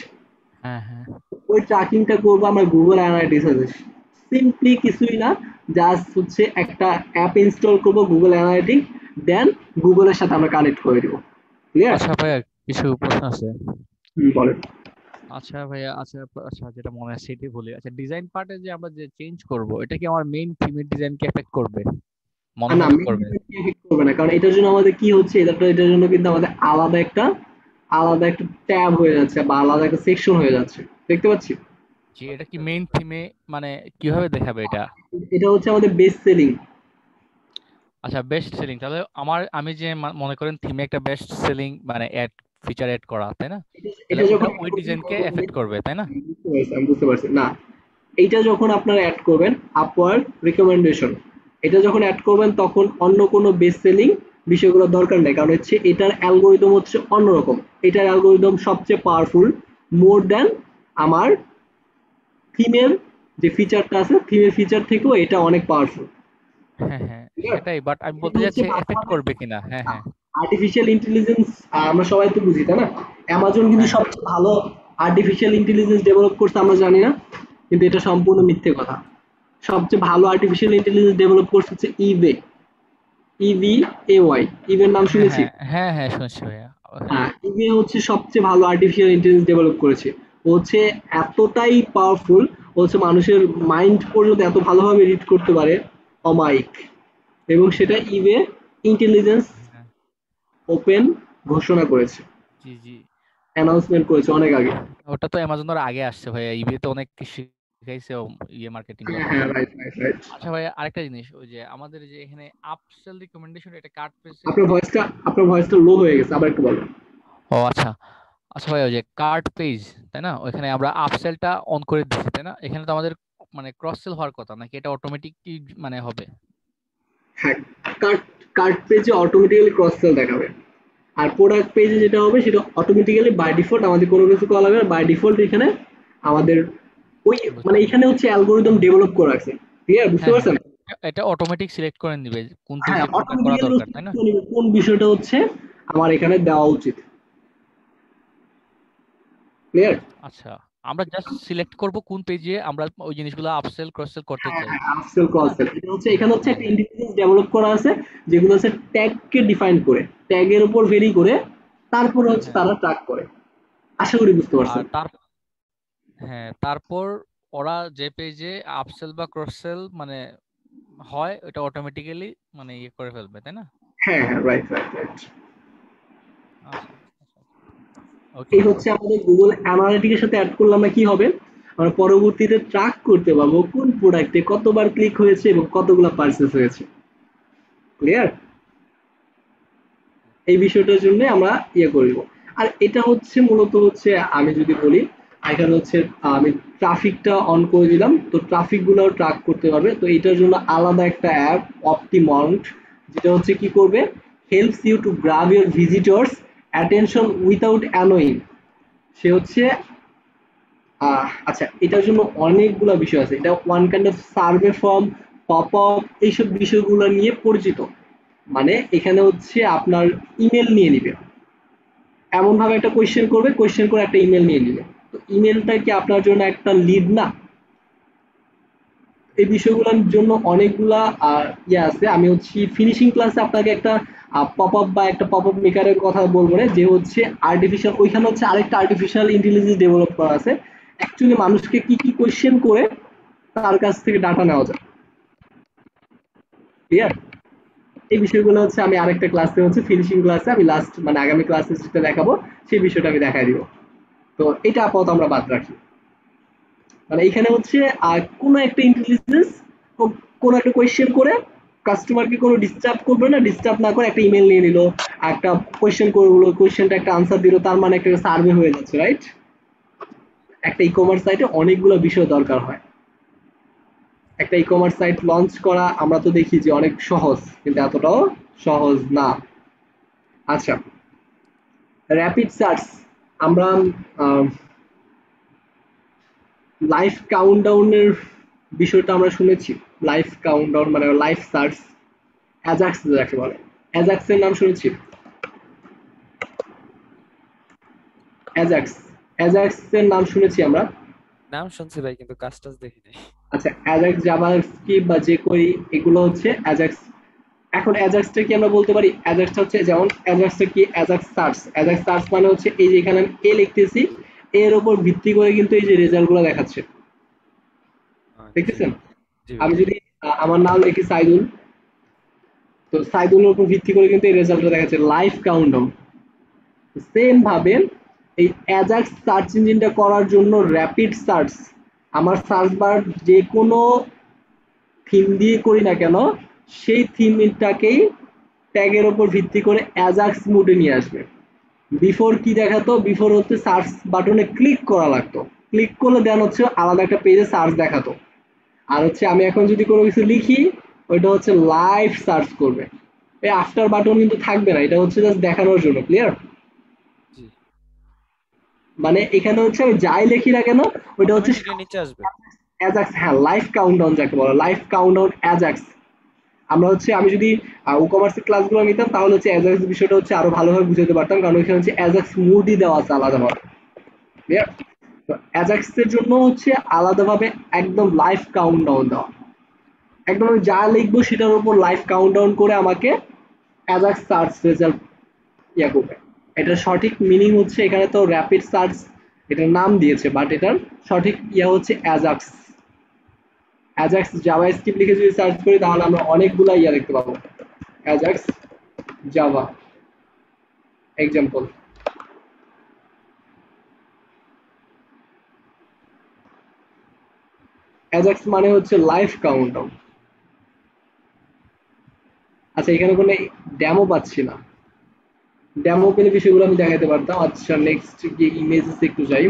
হ্যাঁ হ্যাঁ। ওই ট্র্যাকিংটা করবো আমরা গুগল অ্যানালিটিক্স। সিম্পলি কিছুই না, জাস্ট হচ্ছে একটা অ্যাপ ইনস্টল করবো গুগল অ্যানালিটিক্স, দেন গুগলের সাথে আমরা কানেক্ট করে দিব। ক্লিয়ার? আচ্ছা ভাইয়া, কিছু প্রশ্ন আছে। বলেন। আচ্ছা ভাইয়া, আচ্ছা আচ্ছা, যেটা মনে হয় সেটাই বলি। আচ্ছা, ডিজাইন পার্টে যে আমরা যে চেঞ্জ করব, এটা কি আমার মেইন থিমের ডিজাইনকে এফেক্ট করবে? মনে না, হয় তো main করবে। design কে affect করবে না, কারণ এটার জন্য আমাদের কি হচ্ছে, এটার জন্য কিন্তু আমাদের আলাদা একটা ট্যাব হয়ে যাচ্ছে বা আলাদা একটা সেকশন হয়ে যাচ্ছে, দেখতে পাচ্ছি। যে এটা কি মেইন থিমে, মানে কিভাবে দেখাবে এটা? এটা হচ্ছে আমাদের বেস্ট সেলিং। আচ্ছা, বেস্ট সেলিং। তাহলে আমি যে মনে করেন থিমে একটা বেস্ট সেলিং মানে ফিচার অ্যাড করা, তাই না? তাহলে এটা ওটা যখন ওই ডিজাইনকে এফেক্ট করবে, তাই না? বুঝতে পারছি না, এইটা যখন আপনারা অ্যাড করবেন আপওয়ার্ড রিকমেন্ডেশন, এটা যখন অ্যাড করবেন তখন অন্য কোনো বেস্ট সেলিং বিষয়গুলো দরকার নেই, কারণ হচ্ছে এটার অ্যালগোরিদম হচ্ছে অন্যরকম। এটার অ্যালগোরিদম সবচেয়ে পাওয়ারফুল, মোর দ্যান আমার থিমের যে ফিচারটা আছে, থিমের ফিচার থেকেও এটা অনেক পাওয়ারফুল। হ্যাঁ হ্যাঁ, সেটাই। বাট আমি বলতে হচ্ছে যাচ্ছি এফেক্ট করবে কিনা। হ্যাঁ হ্যাঁ। আর্টিফিশিয়াল ইন্টেলিজেন্স, আমরা সবাই তো বুঝি তাই না? অ্যামাজন কিন্তু হ্যাঁ হ্যাঁ। সবচেয়ে ভালো আর্টিফিশিয়াল ইন্টেলিজেন্স ডেভেলপ করছে আমরা জানি না, কিন্তু এটা সম্পূর্ণ মিথ্যে কথা। সবচেয়ে ভালো আর্টিফিশিয়াল ইন্টেলিজেন্স ডেভেলপ করছে হচ্ছে ইভে, ইভি ইভের নাম হ্যাঁ শুনেছি। হ্যাঁ হ্যাঁ হ্যাঁ, শুনছি ভাইয়া। হ্যাঁ। হ্যাঁ, ইভে হচ্ছে সবচেয়ে ভালো আর্টিফিশিয়াল ইন্টেলিজেন্স ডেভেলপ করেছে। ও হচ্ছে এতটাই পাওয়ারফুল, ও হচ্ছে মানুষের মাইন্ড পর্যন্ত এত ভালোভাবে রিড করতে পারে, অমায়িক। এবং সেটা ইভে ইন্টেলিজেন্স হ্যাঁ, ওপেন ঘোষণা করেছে, জি জি। অ্যানাউন্সমেন্ট করেছে অনেক আগে। ওটা তো অ্যামাজনের আগে আসছে ভাইয়া, ইবে তো অনেক কিছু শিখাইছে মার্কেটিং হ্যাঁ করার হ্যাঁ, জন্য। Right right right. আচ্ছা ভাইয়া, আরেকটা জিনিস, ওই যে আমাদের যে এখানে আপসেল রিকমেন্ডেশন, এটা কার্ড পেজে। আপনার ভয়েসটা লো হয়ে গেছে, আবার একটু বলেন। ও আচ্ছা। আচ্ছা ভাই, ওই যে কার্ট পেজ, তাই না, ওইখানে আমরা আপসেলটা অন করে দিচ্ছি, তাই না? এখানে তো আমাদের মানে ক্রস সেল হওয়ার কথা, নাকি এটা অটোমেটিক মানে হবে? হ্যাঁ, কার্ট কার্ট পেজে অটোমেটিক্যালি ক্রস সেল দেখাবে, আর প্রোডাক্ট পেজে যেটা হবে সেটা অটোমেটিক্যালি বাই ডিফল্ট, আমাদের কোনো কিছু করা লাগবে না, বাই ডিফল্ট এখানে আমাদের ওই মানে বুঝছি। এখানে হচ্ছে অ্যালগোরিদম ডেভেলপ করা আছে। ক্লিয়ার? বুঝতে হ্যাঁ হ্যাঁ, পারছেন? এটা অটোমেটিক সিলেক্ট করে নিবে যে কোন হ্যাঁ, পেজে কোনটা করা অটোমেটিক্যালি দরকার, তাই না? কোন বিষয়টা হচ্ছে আমার এখানে দেওয়া উচিত। ক্লিয়ার? আচ্ছা, আমরা জাস্ট সিলেক্ট করব কোন পেজে আমরা ওই জিনিসগুলো আপসেল ক্রস সেল করতে হ্যাঁ চাই, হ্যাঁ, আপসেল তাই ক্রস না? সেল, এটা হচ্ছে এখানে হ্যাঁ হচ্ছে হ্যাঁ একটা ইন্টেলিজেন্স ডেভেলপ করা আছে, যেগুলো হচ্ছে ট্যাগকে ডিফাইন করে, ট্যাগের উপর ভেরি করে তারপরে হচ্ছে হ্যাঁ। তারা ট্র্যাক করে। আশা করি বুঝতে আর পারছেন। হ্যাঁ, তারপর ওরা যে পেজে আপসেল বা ক্রস সেল মানে হয়, ওটা অটোমেটিক্যালি মানে ইয়ে করে ফেলবে, তাই না? হ্যাঁ হ্যাঁ, রাইট রাইট রাইট। আচ্ছা আচ্ছা। ওকে। এই হচ্ছে আমাদের গুগল অ্যানালিটিক্সের সাথে অ্যাড করলে আমরা কি হবে, আমরা পরবর্তীতে ট্র্যাক করতে পারবো কোন প্রোডাক্টে কতবার ক্লিক হয়েছে এবং কতগুলো পারচেজ হয়েছে। ক্লিয়ার? এই বিষয়টার জন্য আমরা ইয়ে করব। আর এটা হচ্ছে মূলত হচ্ছে, আমি যদি বলি এখানে হচ্ছে আমি ট্রাফিকটা অন করে দিলাম, তো ট্রাফিক গুলো ট্র্যাক করতে পারবে। তো এটার জন্য আলাদা একটা অ্যাপ, অপটিমাউন্ট, যেটা হচ্ছে কি করবে, helps you to grab your visitors attention without annoying. সে হচ্ছে আচ্ছা, এটার জন্য অনেকগুলো বিষয় আছে, এটা one kind of survey form, pop up, এইসব বিষয়গুলো নিয়ে পরিচিত। মানে এখানে হচ্ছে আপনার ইমেল নিয়ে নিবে, এমন ভাবে একটা কোয়েশ্চেন করবে, কোয়েশ্চেন করে একটা ইমেল নিয়ে নিবে। তো ইমেলটা কি আপনার জন্য একটা লিড না? এই বিষয়গুলোর জন্য অনেকগুলা ইয়ে আছে। আমি হচ্ছে ফিনিশিং ক্লাসে আপনাকে একটা পপ আপ বা একটা পপ আপ মেকারের কথা বলবো না, যে হচ্ছে আর্টিফিশিয়াল, ওইখানে হচ্ছে আরেকটা আর্টিফিশিয়াল ইন্টেলিজেন্স ডেভেলপ করা আছে, অ্যাকচুয়ালি মানুষকে কি কি কোয়েশ্চেন করে তার কাছ থেকে ডাটা নেওয়া যায়। ক্লিয়ার? এই বিষয়গুলো হচ্ছে আমি আরেকটা ক্লাসে হচ্ছে ফিনিশিং ক্লাসে আমি লাস্ট মানে আগামী ক্লাসে যেটা দেখাবো সেই বিষয়টা আমি দেখাই দিব। তো এটা আপাতত আমরা বাদ রাখি। মানে এখানে হচ্ছে কোনো একটা ইন্টেলিজেন্স কোনো একটা কোয়েশ্চেন করে কাস্টমারকে কোনো ডিস্টার্ব করবে না, ডিস্টার্ব না করে একটা ইমেল নিয়ে নিল, একটা কোয়েশ্চেন করলো, কোয়েশ্চেনটা একটা আনসার দিল, তার মানে একটা সার্ভে হয়ে যাচ্ছে, রাইট? একটা ই কমার্স সাইটে অনেকগুলো বিষয় দরকার হয়। একটা ই কমার্স সাইট লঞ্চ করা আমরা তো দেখি যে অনেক সহজ, কিন্তু এতটাও সহজ না। আচ্ছা, র্যাপিড সার্চ আমরা লাইভ কাউন্টডাউনের বিষয়টা আমরা শুনেছি। লাইভ কাউন্টডাউন মানে লাইভ সার্চ, অ্যাজাক্স যাকে বলে, অ্যাজাক্সের নাম শুনেছি। অ্যাজাক্স, অ্যাজাক্সের নাম শুনেছি আমরা। নাম শুনছি ভাই, কিন্তু কাজ টাজ দেখি নাই। আচ্ছা, অ্যাজাক্স, জাভাস্ক্রিপ্ট বা jQuery এগুলো হচ্ছে অ্যাজাক্স। এখন অ্যাজাক্সটা কি আমরা বলতে পারি? অ্যাজাক্সটা হচ্ছে যেমন অ্যাজাক্সটা কি, অ্যাজাক্স সার্চ। অ্যাজাক্স সার্চ মানে হচ্ছে এই যে এখানে আমি এ লিখতেছি, এর উপর ভিত্তি করে কিন্তু এই যে রেজাল্টগুলো দেখাচ্ছে, জি দেখতেছেন? জি ভাই। আমি যদি আমার নাম লিখি সাইদুল, তো সাইদুলের উপর ভিত্তি করে কিন্তু এই রেজাল্টটা দেখাচ্ছে লাইভ কাউন্টডাউন। সেম ভাবে এই অ্যাজাক্স সার্চ ইঞ্জিনটা করার জন্য র্যাপিড সার্চ, আমার সার্চ বার যে কোনো থিম দিয়ে করি না কেন, সেই থিমটাকেই ট্যাগের উপর ভিত্তি করে অ্যাজাক্স মোডে নিয়ে আসবে। বিফোর কি দেখাতো? বিফোর হচ্ছে সার্চ বাটনে ক্লিক করা লাগতো, ক্লিক করলে দেন হচ্ছে আলাদা একটা পেজে সার্চ দেখাতো। আর হচ্ছে আমি এখন যদি কোনো কিছু লিখি, ওইটা হচ্ছে লাইভ সার্চ করবে। এই আফটার বাটন কিন্তু থাকবে না, এটা হচ্ছে জাস্ট দেখানোর জন্য। ক্লিয়ার? জি, মানে এখানে হচ্ছে আমি যাই লিখি না কেন, ওইটা হচ্ছে অটোমেটিকলি নিচে আসবে। অ্যাজাক্স, হ্যাঁ লাইভ কাউন্টডাউন যাকে বলে, লাইভ কাউন্টডাউন অ্যাজাক্স। আমরা হচ্ছে আমি যদি ই কমার্সের ক্লাসগুলো নিতাম তাহলে হচ্ছে অ্যাজাক্স বিষয়টা হচ্ছে আরো ভালোভাবে বুঝাতে পারতাম, কারণ ওইখানে হচ্ছে অ্যাজাক্স মুডই দেওয়া আছে আলাদাভাবে। ক্লিয়ার? তো অ্যাজাক্সের জন্য হচ্ছে আলাদাভাবে একদম লাইভ কাউন্টডাউন দেওয়া, একদম আমি যা লিখবো সেটার উপর লাইভ কাউন্টডাউন করে আমাকে অ্যাজাক্স সার্চ রেজাল্ট ইয়া করবে। এটার সঠিক মিনিং হচ্ছে, এখানে তো র্যাপিড সার্চ এটার নাম দিয়েছে, বাট এটার সঠিক ইয়া হচ্ছে অ্যাজাক্স। অ্যাজাক্স জাভাস্ক্রিপ্ট লিখে যদি সার্চ করি তাহলে আমরা অনেকগুলা ইয়া দেখতে পাবো। Ajax Java example. অ্যাজাক্স মানে হচ্ছে লাইভ কাউন্টডাউন। আচ্ছা, এখানে কোনো ডেমো পাচ্ছি না, ডেমো পেলে বিষয়গুলো আমি দেখাতে পারতাম। আচ্ছা, নেক্সট গিয়ে ইমেজেস একটু যাই।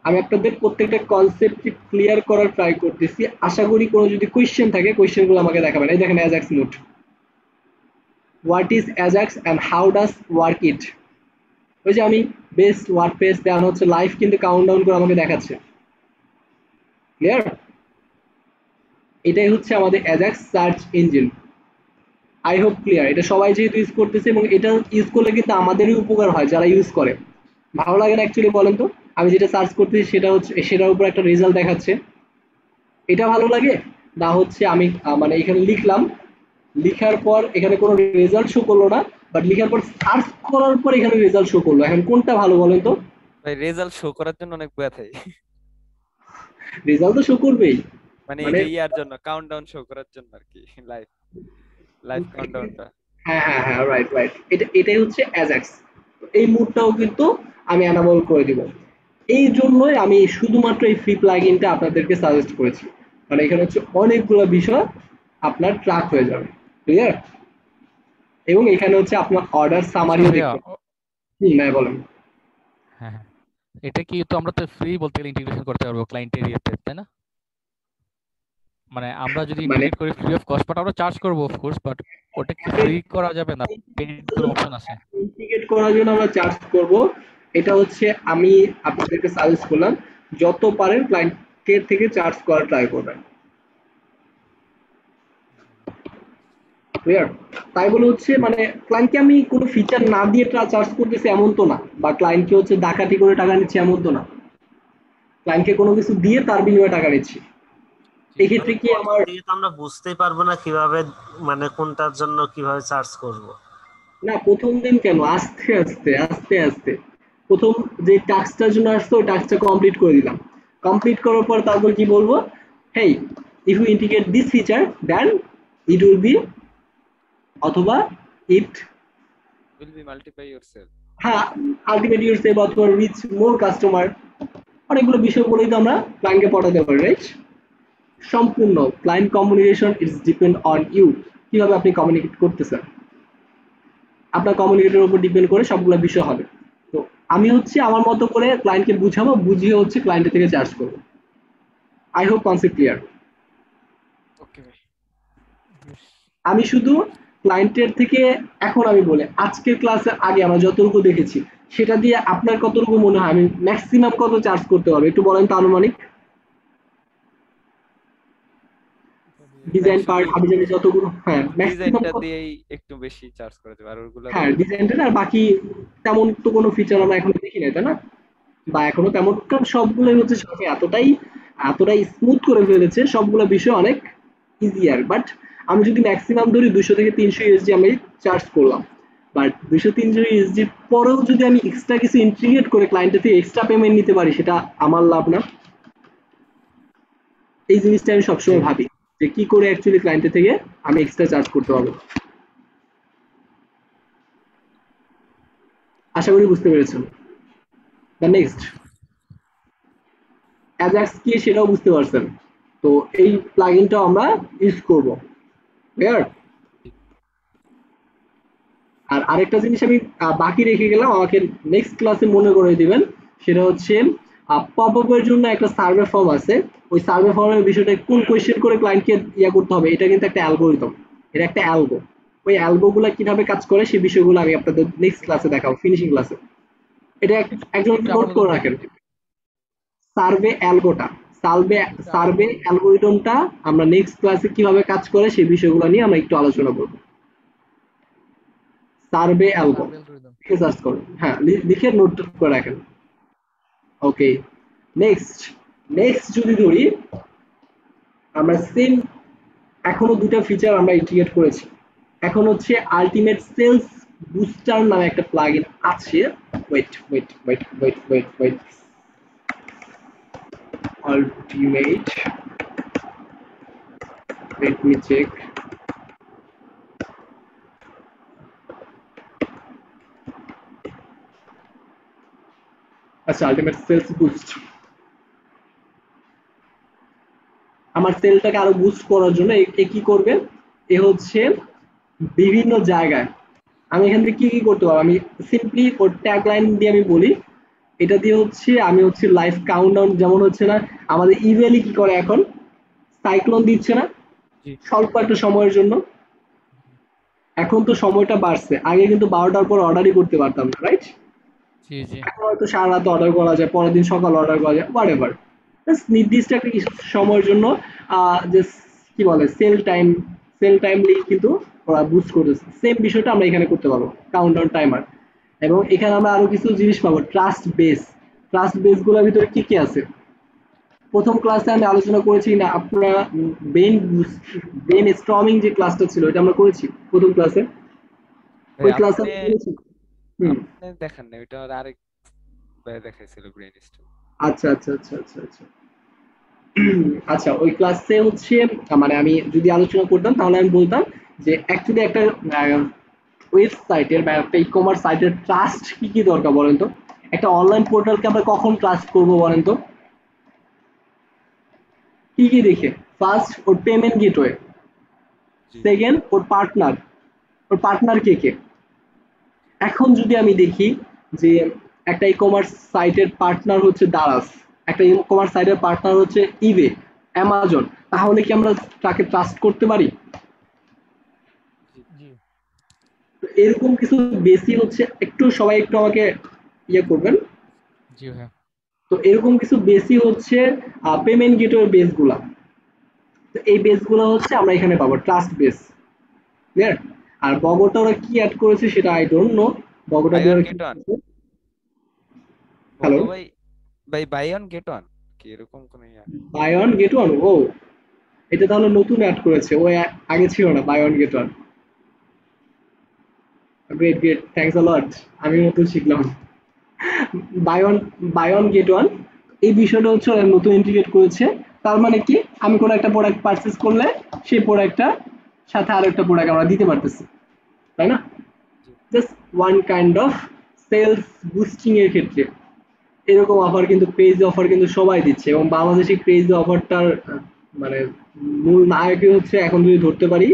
আমি আপনাদের প্রত্যেকটা কনসেপ্ট ক্লিয়ার করার ট্রাই করতেছি, আশা করি কোনো যদি কোয়েশ্চেন থাকে কোয়েশ্চেনগুলো আমাকে দেখাবেন। এই দেখেন Ajax mode, what is Ajax and how does work it. ওই যে আমি বেস্ট ওয়ার্ডপ্রেস দেন হচ্ছে লাইভ কিন্তু কাউন্টডাউন করে আমাকে দেখাচ্ছে। ক্লিয়ার? এটাই হচ্ছে আমাদের Ajax search engine. I hope clear. এটা সবাই যেহেতু ইউজ করতেছে এবং এটা ইউজ করলে কিন্তু আমাদেরই উপকার হয় যারা ইউজ করে। ভালো লাগে না অ্যাকচুয়ালি? বলেন তো, আমি যেটা সার্চ করতেছি সেটা হচ্ছে সেটার উপর একটা রেজাল্ট দেখাচ্ছে, এটা ভালো লাগে না? হচ্ছে আমি মানে এখানে লিখলাম, লিখার পর এখানে কোনো রেজাল্ট শো করলো না, বাট লিখার পর সার্চ করার পর এখানে রেজাল্ট শো করলো। এখন কোনটা ভালো বলেন তো? ভাই রেজাল্ট শো করার জন্য অনেক ব্যথাই। রেজাল্ট তো শো করবেই, মানে এই মানে যে ইয়ার জন্য কাউন্টডাউন শো করার জন্য আর কি, লাইভ লাইভ কাউন্টডাউনটা। হ্যাঁ হ্যাঁ হ্যাঁ, রাইট রাইট, এটাই হচ্ছে অ্যাজাক্স। এই মুডটাও কিন্তু আমি অ্যানাবল করে দিব। এই জন্যই আমি শুধুমাত্র এই ফ্রি প্লাগইনটা আপনাদেরকে সাজেস্ট করেছি, মানে এখানে হচ্ছে অনেকগুলো বিষয় আপনার ট্র্যাক হয়ে যাবে। ক্লিয়ার? এবং এখানে হচ্ছে আপনার অর্ডার আচ্ছা সামারিও ভাইয়া, দেখতে। ভাই বলেন। হ্যাঁ হ্যাঁ, এটা কি তো আমরা তো ফ্রি বলতে গেলে ইন্টিগ্রেশন করতে পারবো ক্লায়েন্ট এরিয়াতে, তাই না? মানে আমরা যদি মানে ইন্টিগ্রেট করি ফ্রি অফ কস্ট, বাট আমরা চার্জ করবো অফ কোর্স, বাট ওটা কি ফ্রি করা যাবে না? পেইড কোনো অপশন আছে? ইন্টিগ্রেট করার জন্য আমরা চার্জ করব। এটা হচ্ছে আমি আপনাদেরকে সাজেস্ট করলাম, যত পারেন ক্লায়েন্টের থেকে চার্জ করার ট্রাই করবেন। ক্লিয়ার? তাই বলে হচ্ছে মানে ক্লায়েন্টকে আমি কোনো ফিচার না দিয়ে চার্জ করতেছি এমন তো না, বা ক্লায়েন্টকে হচ্ছে ডাকাতি করে টাকা নিচ্ছি এমন তো না। ক্লায়েন্টকে কোনো কিছু দিয়ে তার বিনিময়ে টাকা নিচ্ছি। জি জি। এক্ষেত্রে মানে কি প্রথম আমার দিকে তো আমরা বুঝতেই পারবো না কিভাবে, মানে কোনটার জন্য কিভাবে চার্জ করব। না, প্রথম দিন কেন, আস্তে আস্তে আস্তে আস্তে প্রথম যে টাস্কটার জন্য আসতো ওই টাস্কটা কমপ্লিট করে দিলাম। কমপ্লিট করার পর তারপর কি বলবো? Hey, if you integrate this feature then it will be, অথবা it, will be multiply yourself. হ্যাঁ, আলটিমেট ইউর সেভ অথবা রিচ মোর কাস্টমার, অনেকগুলো বিষয় বলেই তো আমরা ক্লায়েন্টকে পাঠাতে পারি, রাইট? সম্পূর্ণ client communication it's depend on you, কিভাবে আপনি কমিউনিকেট করতেছেন, আপনার কমিউনিকেটের উপর ডিপেন্ড করে সবগুলো বিষয় হবে। তো আমি হচ্ছে আমার মতো করে ক্লায়েন্টকে বুঝাবো, বুঝিয়ে হচ্ছে ক্লায়েন্টের থেকে চার্জ করবো। I hope concept clear. Okay. আমি শুধু ক্লায়েন্টের থেকে, এখন আমি বলি আজকের ক্লাসের আগে আমরা যতটুকু দেখেছি সেটা দিয়ে আপনার কতটুকু মনে হয় আমি ম্যাক্সিমাম কত চার্জ করতে পারবো একটু বলেন তো আনুমানিক। ভাই ডিজাইন শুধু পার্ট হাবি জাবি যতগুলো, হ্যাঁ ম্যাক্সিমাম ডিজাইনটা কত? দিয়েই একটু বেশি চার্জ করে দেবে আর ওইগুলা হ্যাঁ দিয়ে ডিজাইনটা আর বাকি তেমন তো কোনো ফিচার আমরা এখনো দেখি নাই তাই না, বা এখনো তেমন, কারণ সবগুলোই হ্যাঁ হচ্ছে সাথে এতটাই স্মুথ করে ফেলেছে সবগুলো বিষয় অনেক ইজিয়ার। বাট আমি যদি ম্যাক্সিমাম ধরি 200 থেকে 300 ইউএসডি আমি চার্জ করলাম, বাট 200-300 ইউএসডি পরেও যদি আমি এক্সট্রা কিছু ইন্টিগ্রেট করে ক্লায়েন্টের থেকে এক্সট্রা পেমেন্ট নিতে পারি সেটা আমার লাভ না? এই জিনিসটা আমি জি সবসময় ভাবি যে কি করে অ্যাকচুয়ালি ক্লায়েন্টের থেকে আমি এক্সট্রা চার্জ করতে পারবো। আশা করি বুঝতে পেরেছেন। দ্য নেক্সট অ্যাজাক্স কি সেটাও বুঝতে পারছেন। তো এই প্লাগইনটাও আমরা ইউজ করব, ক্লিয়ার? আর আরেকটা জিনিস আমি বাকি রেখে গেলাম, আমাকে নেক্সট ক্লাসে মনে করে দিবেন। সেটা হচ্ছে পপ আপের জন্য একটা সার্ভে ফর্ম আছে, ওই সার্ভে ফর্মের বিষয়টা কোন কোয়েশ্চেন করে ক্লায়েন্টকে করতে হবে, এটা কিন্তু একটা অ্যালগোরিদম, এটা একটা অ্যালগো। ওই অ্যালগোগুলো কিভাবে কাজ করে সেই বিষয়গুলো আমি আপনাদের নেক্সট ক্লাসে দেখাবো, ফিনিশিং ক্লাসে। এটা একজন একটু নোট আপাতত করে ব্রেক রাখেন, সার্ভে অ্যালগোটা, সার্ভে একটু সার্ভে আপাতত অ্যালগোরিদমটা আমরা নেক্সট ক্লাসে কিভাবে কাজ করে সেই বিষয়গুলো নিয়ে আমরা একটু আলোচনা করব। Survey algo survey algorithm. লিখে সার্চ করুন, হ্যাঁ লিখে নোট করে রাখেন। ওকে, নেক্সট নেক্সট যদি ধরি, আমরা সেম এখনো দুটো ফিচার আমরা ইন্টিগ্রেট করেছি। এখন হচ্ছে আলটিমেট সেলস বুস্টার নামে একটা প্লাগইন আছে। Wait wait wait wait wait wait, ultimate, let me check. আচ্ছা, আলটিমেট সেলস বুস্ট আমার সেলটাকে আরো বুস্ট করার জন্য এ কি করবে, এ হচ্ছে বিভিন্ন জায়গায় আমি এখান থেকে কি কি করতে পারবো, আমি সিম্পলি ওর ট্যাগ লাইন দিয়ে আমি বলি, এটা দিয়ে হচ্ছে আমি হচ্ছে লাইভ কাউন্টডাউন, যেমন হচ্ছে না আমাদের ইভেলি কি করে এখন সাইক্লোন দিচ্ছে না জি স্বল্প একটা সময়ের জন্য, এখন তো সময়টা বাড়ছে, আগে কিন্তু 12টার পর অর্ডারই করতে পারতাম না, রাইট? জি জি এখন হয়তো সারা রাত অর্ডার করা যায়, পরের দিন সকাল অর্ডার করা যায়, হোয়াটএভার। নির্দিষ্ট একটা কিছু সময়ের জন্য যে কি বলে সেল টাইমলি কিন্তু ওরা বুস্ট করতেছে, সেম বিষয়টা আমরা এখানে করতে পারবো কাউন্টডাউন টাইমার। এবং এখানে আমরা আরো কিছু জিনিস পাবো, ট্রাস্ট বেস গুলোর ভিতরে কি কি আছে প্রথম ক্লাসে আমি আলোচনা করেছি না, আপনারা ব্রেন স্টর্মিং যে ক্লাসটা ছিল এটা আমরা করেছি প্রথম ক্লাসে, ভাই ওই ক্লাসে আপনি আমরা করেছি। হুম, আপনি দেখেন না ওইটা আরেক ভাই দেখাইছিল ব্রেন স্ট্রোক। আচ্ছা আচ্ছা আচ্ছা আচ্ছা আচ্ছা। আচ্ছা, ওই ক্লাসে হচ্ছে মানে আমি যদি আলোচনা করতাম তাহলে আমি বলতাম যে অ্যাকচুয়ালি একটা ওয়েবসাইটের বা একটা ই কমার্স সাইটের ট্রাস্ট কি কি দরকার বলেন তো, একটা অনলাইন পোর্টালকে আমরা কখন ট্রাস্ট করব বলেন তো, কি কি দেখে? ফার্স্ট ওর পেমেন্ট গেটওয়ে, জি সেকেন্ড ওর পার্টনার কে কে। এখন যদি আমি দেখি যে একটা ই কমার্স সাইটের পার্টনার হচ্ছে দারাজ, একটা ই কমার্স সাইটের পার্টনার হচ্ছে ইবে, অ্যামাজন, তাহলে কি আমরা তাকে ট্রাস্ট করতে পারি? জি জি তো এরকম কিছু বেসি হচ্ছে, একটু সবাই একটু আমাকে করবেন। জি ভাই তো এরকম কিছু বেসি হচ্ছে পেমেন্ট গেটওয়ে বেস গুলা, তো এই বেস গুলো হচ্ছে আমরা এখানে পাবো ট্রাস্ট বেস, ক্লিয়ার? আর বগটা ওরা কি অ্যাড করেছে সেটা আই ডোন্ট নো, বগটা বাই দিয়ে ওয়ান ওরা কি গেট ওয়ান, করেছে। বগ হ্যালো, ভাই, বাই ওয়ান গেট ওয়ান কি এরকম কোন yeah? Buy one get one, ও এটা তাহলে নতুন অ্যাড করেছে, ও আগে ছিল না buy one get one. Great great, thanks a lot, আমি নতুন শিখলাম। Buy one buy one get one, এই বিষয়টা হচ্ছে ওরা নতুন ইন্টিগ্রেট করেছে। তার মানে কি, আমি কোনো একটা প্রোডাক্ট পারচেস করলে সেই প্রোডাক্টটা সাথে আরো একটা প্রোডাক্ট আমরা দিতে পারতেছি, তাই না? জি just one kind of sales boosting এর ক্ষেত্রে এরকম অফার কিন্তু, ক্রেজি অফার কিন্তু সবাই দিচ্ছে, এবং বাংলাদেশি ক্রেজি অফারটার মানে মূল নায়কই হচ্ছে এখন যদি ধরতে পারি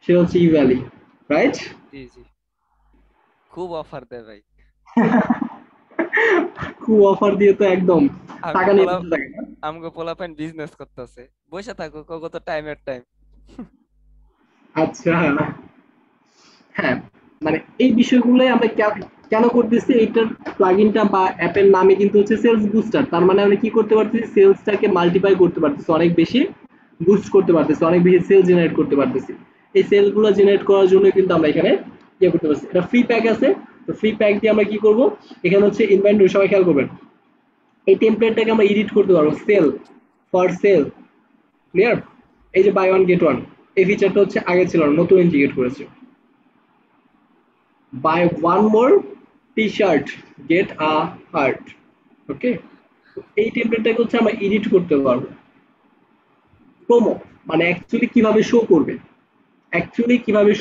সে হচ্ছে ইভ্যালি, রাইট? জি জি, খুব অফার দেয় ভাই। খুব অফার দিয়ে তো একদম আমগো টাকা নিয়ে পোলা বসে থাকে না? আমগো পোলাপাইন বিজনেস করতেছে, বসে থাকো কত টাইমের টাইম। আচ্ছা, হ্যাঁ, মানে এই বিষয়গুলোই আমরা কেন করতেছি, এইটার প্লাগইনটা বা অ্যাপের নামে কিন্তু হচ্ছে সেলস বুস্টার। তার মানে আমরা কি করতে পারতেছি, সেলসটাকে মাল্টিপ্লাই করতে পারতেছি, অনেক বেশি বুস্ট করতে পারতেছি, অনেক বেশি সেল জেনারেট করতে পারতেছি। এই সেলগুলো জেনারেট করার জন্য কিন্তু আমরা এখানে ইয়ে করতে পারছি। এটা ফ্রি প্যাক আছে, তো ফ্রি প্যাক দিয়ে আমরা কি করব, এখানে হচ্ছে ইনভেন্টরি, সবাই খেয়াল করবেন, এই টেমপ্লেটটাকে আমরা এডিট করতে পারবো, সেল ফর সেল, ক্লিয়ার? এই যে বাই ওয়ান গেট ওয়ান, এই ফিচারটা হচ্ছে আগে ছিল না, নতুন ইন্টিগ্রেট করেছে। buy one more t-shirt get a heart, ওকে? এই টেমপ্লেটটাকে হচ্ছে আমরা এডিট করতে পারবো। প্রোমো মানে অ্যাকচুয়ালি কিভাবে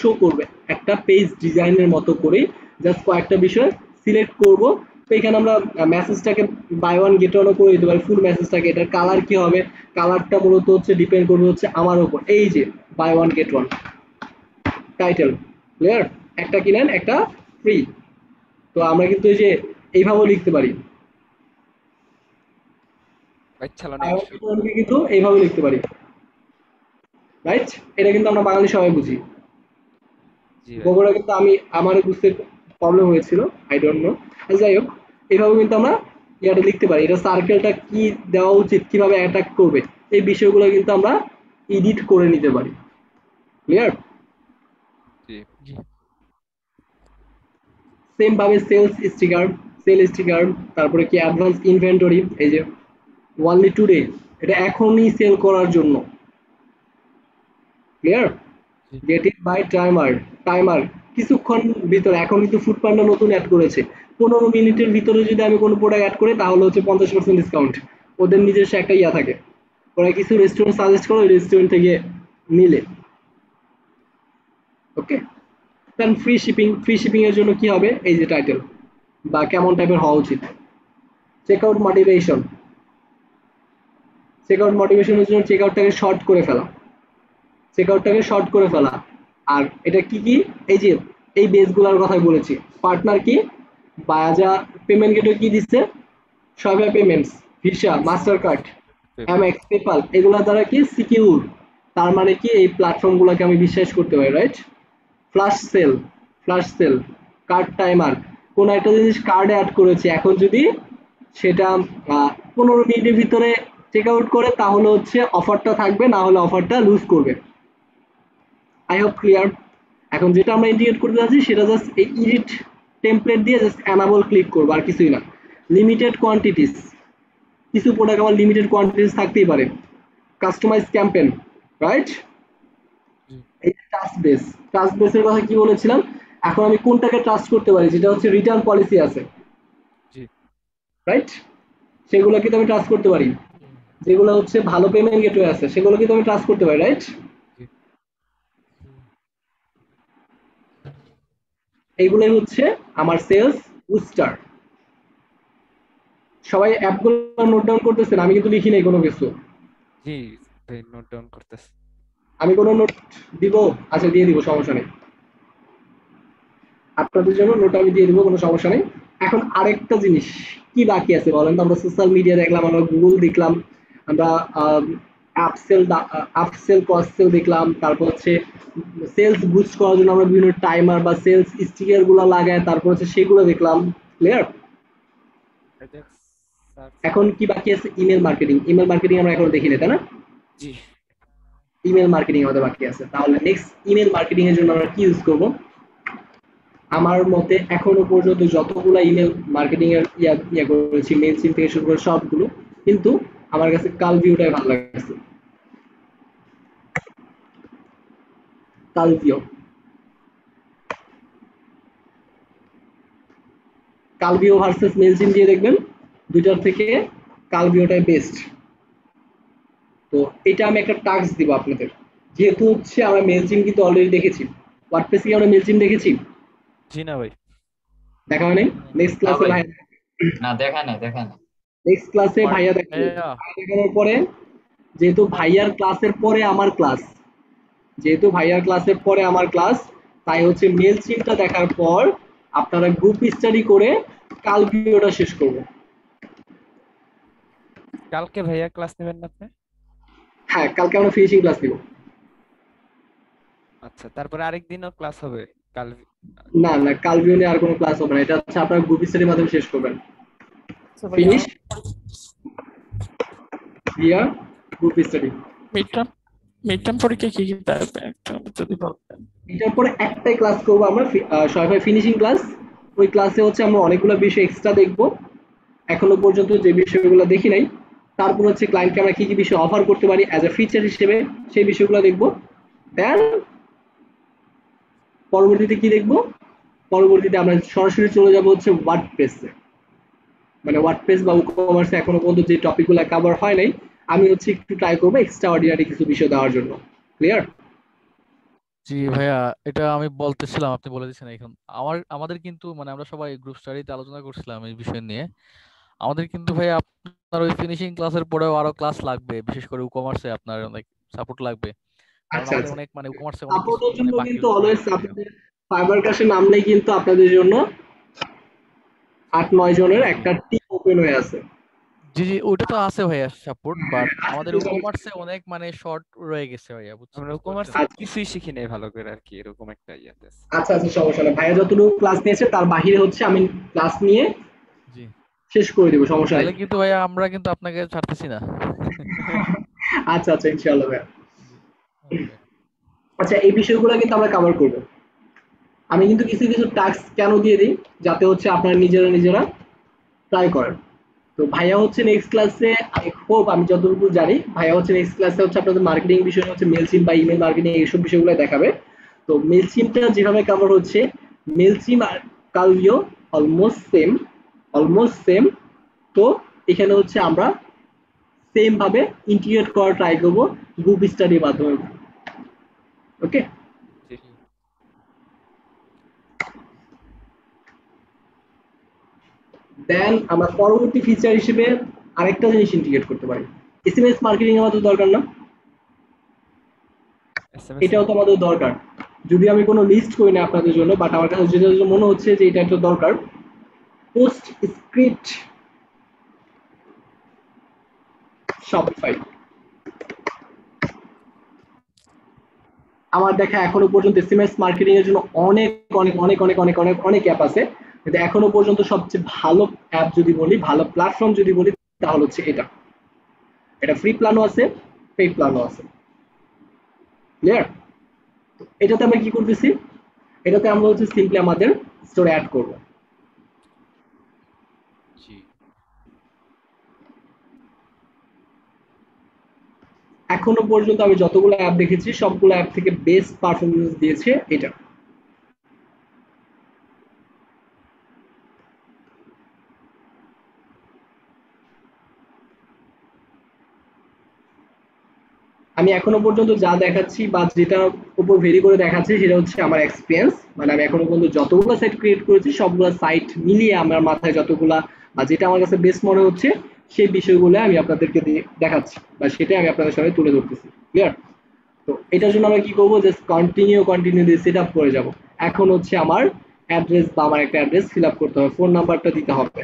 শো করবে, একটা পেজ ডিজাইনের মতো করে জাস্ট কয়েকটা বিষয় সিলেক্ট করব। তো এখানে আমরা মেসেজটাকে বাই ওয়ান গেট ওয়ানও করে দিতে পারি, ফুল মেসেজটাকে। এটার কালার কি হবে, কালারটা মূলত হচ্ছে ডিপেন্ড করবে হচ্ছে আমার উপর। এই যে buy one get one title, clear? একটা কিনেন একটা ফ্রি। তো আমরা কিন্তু এই যে এইভাবেও লিখতে পারি, বাইক চালানো 100। কিন্তু এইভাবে লিখতে পারি, রাইট? এটা কিন্তু আমরা বাঙালি সবাই বুঝি। জি ভাই। গোবরা কিন্তু আমার বুঝতে প্রবলেম হয়েছিল, আই ডোন্ট নো। যাই হোক, এইভাবে কিন্তু আমরা ইয়াটা লিখতে পারি, এটা সার্কেলটা কি দেওয়া উচিত, কিভাবে অ্যাটাক করবে, এই বিষয়গুলো কিন্তু আমরা এডিট করে নিতে পারি, ক্লিয়ার? জি জি সেম ভাবে সেল স্টিকার, তারপরে কি অ্যাডভান্স ইনভেন্টরি, এই যে ওনলি টুডে, এটা এখনই সেল করার জন্য, ক্লিয়ার? জি গেট ইট বাই টাইমার কিছুক্ষণ ভিতরে। এখন কিন্তু ফুড পান্ডা নতুন অ্যাড করেছে, 15 মিনিটের ভিতরে যদি আমি কোনো প্রোডাক্ট অ্যাড করি তাহলে হচ্ছে 50% ডিসকাউন্ট। ওদের নিজস্ব একটা ইয়া থাকে, ওরা কিছু রেস্টুরেন্ট সাজেস্ট করে, রেস্টুরেন্ট থেকে নিলে, ওকে? দেন ফ্রি শিপিং এর জন্য কি হবে, এই যে টাইটেল বা কেমন টাইপের হওয়া উচিত। চেক আউট মোটিভেশনের জন্য চেক আউটটাকে শর্ট করে ফেলা। আর এটা কি কি, এই যে এই বেসগুলোর কথাই বলেছি। পার্টনার কি, বায়াজা পেমেন্ট গেটওয়ে কি দিচ্ছে, সবাই payments, visa, master card, paper. MX, PayPal, এগুলা দ্বারা কি সিকিউর। তার মানে কি এই প্ল্যাটফর্মগুলোকে আমি বিশ্বাস করতে পারি, right? Flash sale, card timer, কোন একটা জিনিস কার্ডে অ্যাড করেছি, এখন যদি সেটা 15 মিনিটের ভিতরে চেক আউট করে তাহলে হচ্ছে অফারটা থাকবে, না হলে অফারটা লুজ করবে। I hope clear. এখন যেটা আমরা ইন্টিগ্রেট করতে যাচ্ছি সেটা জাস্ট এই এডিট টেমপ্লেট দিয়ে জাস্ট অ্যানাবল ক্লিক করবো, আর কিছুই না। লিমিটেড কোয়ান্টিটিস, কিছু প্রোডাক্ট আমার লিমিটেড কোয়ান্টিটিস থাকতেই পারে। Customise campaign, right? জি এই ট্রাস্ট বেসের কথা কি বলেছিলাম, এখন আমি কোনটাকে ট্রাস্ট করতে পারি, যেটা হচ্ছে রিটার্ন পলিসি আছে, জি রাইট? সেগুলো কিন্তু আমি ট্রাস্ট করতে পারি। যেগুলো হচ্ছে ভালো পেমেন্ট গেটওয়ে আছে সেগুলো কিন্তু আমি ট্রাস্ট করতে পারি, রাইট? জি এইগুলোই হচ্ছে আমার সেলস বুস্টার। সবাই অ্যাপগুলো নোট ডাউন করতেছেন, আমি কিন্তু লিখি নাই কোনো কিছু। জি ভাই, নোট ডাউন করতেছি। আমি কোনো নোট দিব? আচ্ছা, দিয়ে দিব, সমস্যা নেই। আপনাদের জন্য নোট আমি দিয়ে দিব, কোনো সমস্যা নেই। এখন আরেকটা জিনিস কি বাকি আছে বলেন তো? আমরা সোশ্যাল মিডিয়া দেখলাম, আমরা গুগল দেখলাম, আমরা আপসেল ক্রস সেল দেখলাম, তারপর হচ্ছে সেলস বুস্ট করার জন্য আমরা বিভিন্ন টাইমার বা সেলস স্টিকার গুলো লাগাই, তারপর হচ্ছে সেগুলো দেখলাম, ক্লিয়ার? সার্চ। এখন কি বাকি আছে, ইমেল মার্কেটিং আমরা এখন দেখি না, তাই না? জি ইমেল মার্কেটিং আমাদের বাকি আছে। তাহলে নেক্সট ইমেল মার্কেটিং এর জন্য আমরা কি ইউজ করব? আমার মতে এখনো পর্যন্ত যতগুলো ইমেল মার্কেটিং এর ইয়া করেছি, মেইলচিম থেকে শুরু করে সবগুলো, কিন্তু আমার কাছে কালভিউটাই ভালো লাগছে। কালভিউ কালভিউ ভার্সেস মেইলচিম দিয়ে দেখবেন, দুইটার থেকে কালভিউটাই বেস্ট। তো এটা আমি একটা টাস্ক দিব আপনাদের, যেহেতু হচ্ছে আমরা মেইলচিম কিন্তু অলরেডি দেখেছি, ওয়ার্ডপ্রেসে কি আমরা মেইলচিম দেখেছি? জি না ভাই। দেখা হয় নাই। নেক্সট না ক্লাসে ভাই, ভাই, না দেখা নাই। নেক্সট ক্লাসে ভাইয়া দেখাবো। ভাইয়া। ভাইয়া দেখানোর পরে, যেহেতু ভাইয়ার ক্লাসের পরে আমার ক্লাস, তাই হচ্ছে মেল চিমটা দেখার পর আপনারা গ্রুপ স্টাডি করে কাল ভিডিওটা শেষ করব। কালকে ভাইয়া ক্লাস নেবেন না আপনি? হ্যাঁ, কালকে আমরা ফিনিশিং ক্লাস নিব। আচ্ছা, তারপরে আরেকদিনও ক্লাস হবে কাল? না না, কাল ভিউনে আর কোনো ক্লাস হবে না, এটা হচ্ছে আপনার গ্রুপ স্টাডির মাধ্যমে শেষ করবেন। আচ্ছা ভাই, finish via group study. Mid term পরীক্ষা কি কি থাকবে একটু যদি বলতেন। এটার পরে একটাই ক্লাস করবো আমরা, সবাই ফিনিশিং ক্লাস। ওই ক্লাসে হচ্ছে আমরা অনেকগুলো বিষয় এক্সট্রা দেখবো, এখনো পর্যন্ত যে বিষয়গুলো দেখি নাই। তারপর হচ্ছে ক্লায়েন্টকে আমরা কি কি বিষয় অফার করতে পারি অ্যাজ এ ফিচার হিসেবে, সেই বিষয়গুলো দেখবো। দেন পরবর্তীতে কি দেখবো, পরবর্তীতে আমরা সরাসরি চলে যাব হচ্ছে ওয়ার্ডপ্রেসে। মানে ওয়ার্ডপ্রেস বা ই-কমার্সে এখনো পর্যন্ত যে টপিকগুলো কভার হয় নাই, আমি হচ্ছে একটু ট্রাই করবো এক্সট্রা অর্ডিনারি কিছু বিষয় দেওয়ার জন্য। ক্লিয়ার? জি ভাইয়া, এটা আমি বলতেছিলাম, আপনি বলে দিচ্ছেন এখন। আমাদের কিন্তু মানে আমরা সবাই গ্রুপ স্টাডিতে আলোচনা করছিলাম এই বিষয় নিয়ে। আমাদের কিন্তু ভাইয়া আপনার ওই ফিনিশিং ক্লাসের পরেও আরো ক্লাস লাগবে, বিশেষ করে ই-কমার্সে আপনার অনেক সাপোর্ট লাগবে, কারণ আচ্ছা আমাদের আচ্ছা, অনেক মানে ই-কমার্সে অনেক কিছু সাপোর্টের মানে জন্য বাকি কিন্তু রয়ে অলওয়েজ গেছে ভাইয়া। আপনাদের ফাইবার ক্যাশে নামলেই কিন্তু আপনাদের জন্য 8-9 জনের জি জি একটা টিম ওপেন হয়ে আছে। জি জি, ওটা তো আছে ভাইয়া সাপোর্ট, বাট আচ্ছা আমাদের ঠিক আছে। ই-কমার্সে অনেক মানে শর্ট রয়ে গেছে ভাইয়া, আমরা বুঝতে কমার্সে পারছেন? আচ্ছা কিছুই শিখি নাই ভালো করে আর কি, এরকম একটা ইয়াতে আছে। আচ্ছা আচ্ছা, সমস্যা নেই, ভাইয়া যতটুকু ক্লাস নিয়েছে তার বাহিরে হচ্ছে আমি ক্লাস নিয়ে জি, শেষ করে দেবো, সমস্যা নেই। তাহলে কিন্তু ভাইয়া আমরা কিন্তু আপনাকে ছাড়তেছি না। আচ্ছা আচ্ছা, ইনশাআল্লাহ ভাইয়া। জি, ওকে। আচ্ছা, এই বিষয়গুলো কিন্তু আমরা কভার করবো। আমি কিন্তু কিছু কিছু টাস্ক কেন দিয়ে দিই, যাতে হচ্ছে আপনারা নিজেরা নিজেরা ট্রাই করেন। তো ভাইয়া হচ্ছে নেক্সট ক্লাসে, আই হোপ, আমি যতটুকু জানি ভাইয়া হচ্ছে নেক্সট ক্লাসে হচ্ছে আপনাদের মার্কেটিং বিষয় হচ্ছে মেলচিম বা ইমেল মার্কেটিং এইসব বিষয়গুলো দেখাবে। তো মেলচিমটা যেভাবে কভার হচ্ছে, মেলচিম আর কালভিও অলমোস্ট সেম। তো এখানে হচ্ছে আমরা সেম ভাবে ইন্টিগ্রেট করা ট্রাই করবো গ্রুপ স্টাডির মাধ্যমে। ওকে, জি। জি দেন আমরা পরবর্তী ফিচার হিসেবে আরেকটা জিনিস ইন্টিগ্রেট করতে পারি। এসএমএস মার্কেটিং আমাদের দরকার না? এসএমএস এটাও তো আমাদের দরকার। যদি আমি কোনো লিস্ট করি না আপনাদের জন্য, বাট আমার কাছে যেটা মনে হচ্ছে যে এটা একটা দরকার, পোস্ট স্ক্রিপ্ট শপিফাই। আমার দেখা এখনো পর্যন্ত এসএমএস মার্কেটিং এর জন্য অনেক অনেক অনেক অনেক অনেক অনেক অনেক অ্যাপ আছে, কিন্তু এখনো পর্যন্ত সবচেয়ে ভালো অ্যাপ যদি বলি, ভালো প্ল্যাটফর্ম যদি বলি, তাহলে হচ্ছে এটা। এটা ফ্রি প্ল্যানও আছে, পেইড প্ল্যানও আছে। ক্লিয়ার? এটাতে আমরা কি করতেছি, এটাতে আমরা হচ্ছে সিম্পলি আমাদের স্টোরে অ্যাড করব। জি এখনো পর্যন্ত আমি যতগুলো অ্যাপ দেখেছি সবগুলো অ্যাপ থেকে বেস্ট পারফরমেন্স দিয়েছে এটা। আমি এখনো পর্যন্ত যা দেখাচ্ছি বা যেটার উপর ভেরি করে দেখাচ্ছি সেটা হচ্ছে আমার এক্সপিরিয়েন্স। মানে আমি এখনো পর্যন্ত যতগুলো সাইট ক্রিয়েট করেছি সবগুলো সাইট মিলিয়ে আমার মাথায় যতগুলা বা যেটা আমার কাছে বেস্ট মনে হচ্ছে সেই বিষয়গুলো আমি আপনাদেরকে দেখাচ্ছি বা সেটাই আমি আপনাদের সামনে তুলে ধরতেছি। ক্লিয়ার? তো এটার জন্য আমরা কি করবো, জাস্ট কন্টিনিউ দিয়ে সেট আপ করে যাব। এখন হচ্ছে আমার অ্যাড্রেস বা আমার একটা অ্যাড্রেস ফিল আপ করতে হবে, ফোন নাম্বারটা দিতে হবে।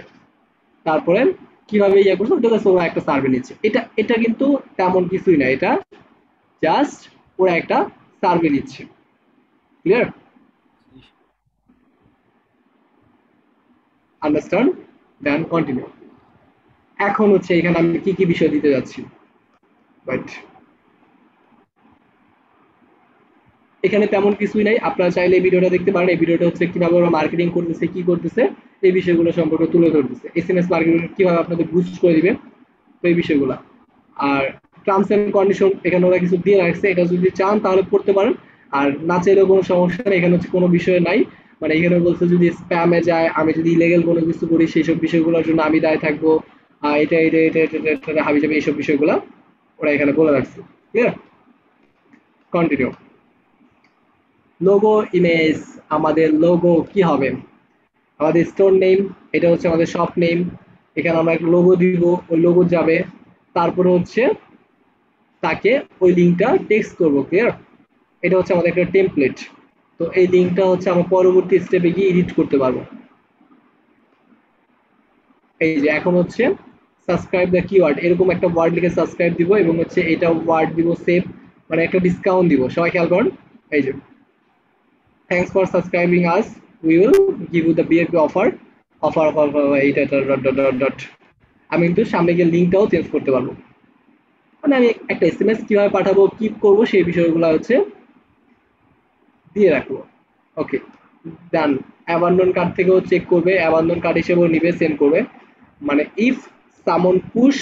তারপরে কিভাবে ইয়ে করছো, ওটা ওরা একটা সার্ভে নিচ্ছে। এটা এটা কিন্তু তেমন কিছুই না, এটা জাস্ট ওরা একটা সার্ভে নিচ্ছে। ক্লিয়ার? জি আন্ডারস্ট্যান্ড? Then continue. এখন হচ্ছে এখানে আমি কি কি বিষয় দিতে যাচ্ছি, বাট এখানে তেমন কিছুই নাই। আপনারা চাইলে এই ভিডিওটা দেখতে পারেন। এই ভিডিওটা হচ্ছে কিভাবে ওরা মার্কেটিং করতেছে, কি করতেছে, এই বিষয়গুলো সম্পর্কে তুলে ধরতেছে। এসএমএস মার্কেটিং কিভাবে আপনাদের বুস্ট করে দিবে, তো এই বিষয়গুলো। আর টার্মস এন্ড কন্ডিশন এখানে ওরা কিছু দিয়ে রাখছে, এটা যদি চান তাহলে পড়তে পারেন, আর না চাইলেও কোনো সমস্যা নেই। এখানে হচ্ছে কোনো বিষয় নাই, মানে এখানে বলছে যদি স্প্যামে যায়, আমি যদি ইলিগাল কোনো কিছু করি, সেই সব বিষয়গুলোর জন্য আমি দায় থাকবো। এটা এটা এটা এটা এটা এটা হাবি যাবে, এইসব বিষয়গুলো ওরা এখানে বলে রাখছে। ক্লিয়ার? কন্টিনিউ। লোগো ইমেজ, আমাদের লোগো কি হবে, আমাদের স্টোর নেম, এটা হচ্ছে আমাদের শপ নেম। এখানে আমরা একটা লোগো দিব, ওই লোগো যাবে। তারপরে হচ্ছে তাকে ওই লিঙ্কটা টেক্সট করবো। ক্লিয়ার? এটা হচ্ছে আমাদের একটা টেমপ্লেট। তো এই লিঙ্কটা হচ্ছে আমরা পরবর্তী স্টেপে গিয়ে এডিট করতে পারবো। এই যে এখন হচ্ছে সাবস্ক্রাইব দ্য কিওয়ার্ড, এরকম একটা ওয়ার্ড লিখে সাবস্ক্রাইব দিব এবং হচ্ছে এটা ওয়ার্ড দিব সেভ, মানে একটা ডিসকাউন্ট দিব। সবাই খেয়াল করেন, এই যে thanks for subscribing us, we will give you the VIP offer এইটা ডট। আমি কিন্তু সামনে গিয়ে লিঙ্কটাও চেঞ্জ করতে পারবো, মানে আমি একটা এসএমএস কিভাবে পাঠাবো কি করবো সেই বিষয়গুলো হচ্ছে দিয়ে রাখবো। ওকে ডান। অ্যাবান্ডন কার্ড থেকেও চেক করবে, অ্যাবান্ডন কার্ড হিসেবেও নিবে, সেন্ড করবে। মানে ইফ সামন পুশ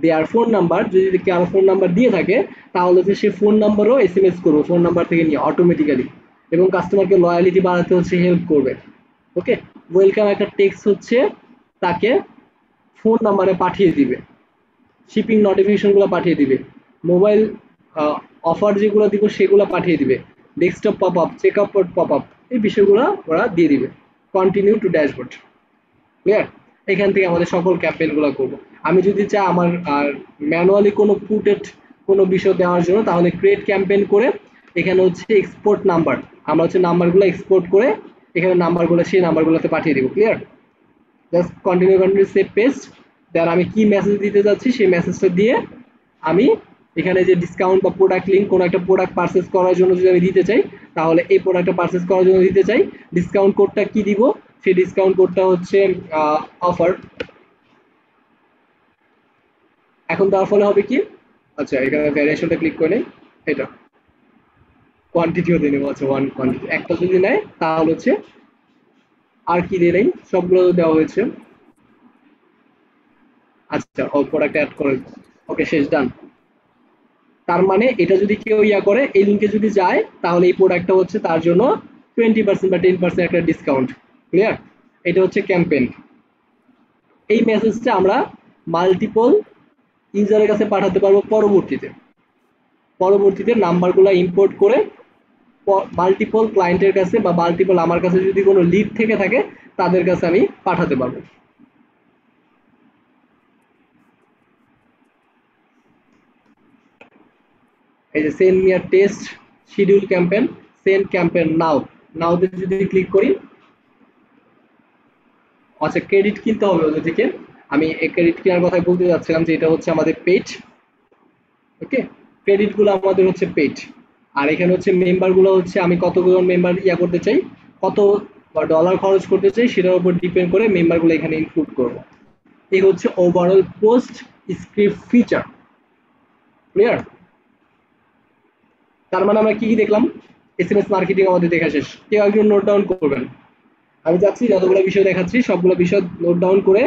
দেয়ার ফোন নাম্বার, যদি কারো ফোন নাম্বার দিয়ে থাকে তাহলে যে সে ফোন নাম্বারও এসএমএস করবে ফোন নাম্বার থেকে নিয়ে অটোমেটিক্যালি, এবং কাস্টমারকে লয়ালিটি বাড়াতে হচ্ছে হেল্প করবে। ওকে ওয়েলকাম একটা টেক্সট হচ্ছে তাকে ফোন নাম্বারে পাঠিয়ে দিবে, শিপিং নোটিফিকেশনগুলো পাঠিয়ে দিবে, মোবাইল অফার যেগুলো দিব সেগুলো পাঠিয়ে দিবে, desktop pop up, check up pop up, এই বিষয়গুলো ওরা দিয়ে দিবে। Continue to dashboard, clear? এখান থেকে আমাদের সকল ক্যাম্পেইনগুলো করব। আমি যদি চাই আমার ম্যানুয়ালি কোনো পুটেড কোনো বিষয় দেওয়ার জন্য, তাহলে ক্রিয়েট ক্যাম্পেইন করে এখানে হচ্ছে এক্সপোর্ট নাম্বার, আমরা হচ্ছে নাম্বারগুলো এক্সপোর্ট করে এখানে নাম্বারগুলো সেই নাম্বারগুলোতে পাঠিয়ে দিব। Clear? Just continue save paste. Then আমি কি মেসেজ দিতে যাচ্ছি সেই মেসেজটা দিয়ে আমি এখানে যে ডিসকাউন্ট বা প্রোডাক্ট লিঙ্ক, কোনো একটা প্রোডাক্ট পারচেজ করার জন্য যদি আমি দিতে চাই, তাহলে এই প্রোডাক্টটা পারচেজ করার জন্য দিতে চাই, ডিসকাউন্ট কোডটা কি দিব, সেই ডিসকাউন্ট কোডটা হচ্ছে অফার। এখন দেওয়ার ফলে হবে কি, আচ্ছা এখানে ভ্যারিয়েশনটা ক্লিক করে নেই, এটা কোয়ান্টিটিও দিয়ে নেবো। আচ্ছা ওয়ান কোয়ান্টিটি একটা যদি নেয় তাহলে হচ্ছে আর কি দিয়ে নেই, সবগুলো দেওয়া হয়েছে। আচ্ছা ও প্রোডাক্ট অ্যাড করে, ওকে শেষ, ডান। তার মানে এটা যদি কেউ করে এই লিঙ্কে যদি যায় তাহলে এই প্রোডাক্টটা হচ্ছে তার জন্য 20% বা 10% একটা ডিসকাউন্ট। ক্লিয়ার? এটা হচ্ছে ক্যাম্পেইন। এই মেসেজটা আমরা মাল্টিপল ইউজারের কাছে পাঠাতে পারবো পরবর্তীতে নাম্বারগুলো ইম্পোর্ট করে মাল্টিপল ক্লায়েন্টের কাছে বা মাল্টিপল আমার কাছে যদি কোনো লিড থেকে থাকে তাদের কাছে আমি পাঠাতে পারবো। এই যে send me a test schedule campaign, send campaign নাওতে যদি ক্লিক করি, আচ্ছা ক্রেডিট কিনতে হবে ওদের থেকে। আমি এই ক্রেডিট কেনার কথা বলতে যাচ্ছিলাম যে এটা হচ্ছে আমাদের পেড। ওকে ক্রেডিটগুলো আমাদের হচ্ছে পেড, আর এখানে হচ্ছে মেম্বারগুলো হচ্ছে আমি কতগুলো মেম্বার করতে চাই, কত ডলার খরচ করতে চাই সেটার উপর ডিপেন্ড করে মেম্বারগুলো এখানে ইনক্লুড করব। এই হচ্ছে overall post script feature. Clear? তার মানে আমরা কি কি দেখলাম? এসএমএস মার্কেটিং আমাদের দেখা শেষ। কেউ একজন নোট ডাউন করবেন, আমি যাচ্ছি যতগুলো বিষয় দেখাচ্ছি সবগুলো বিষয় নোট ডাউন করে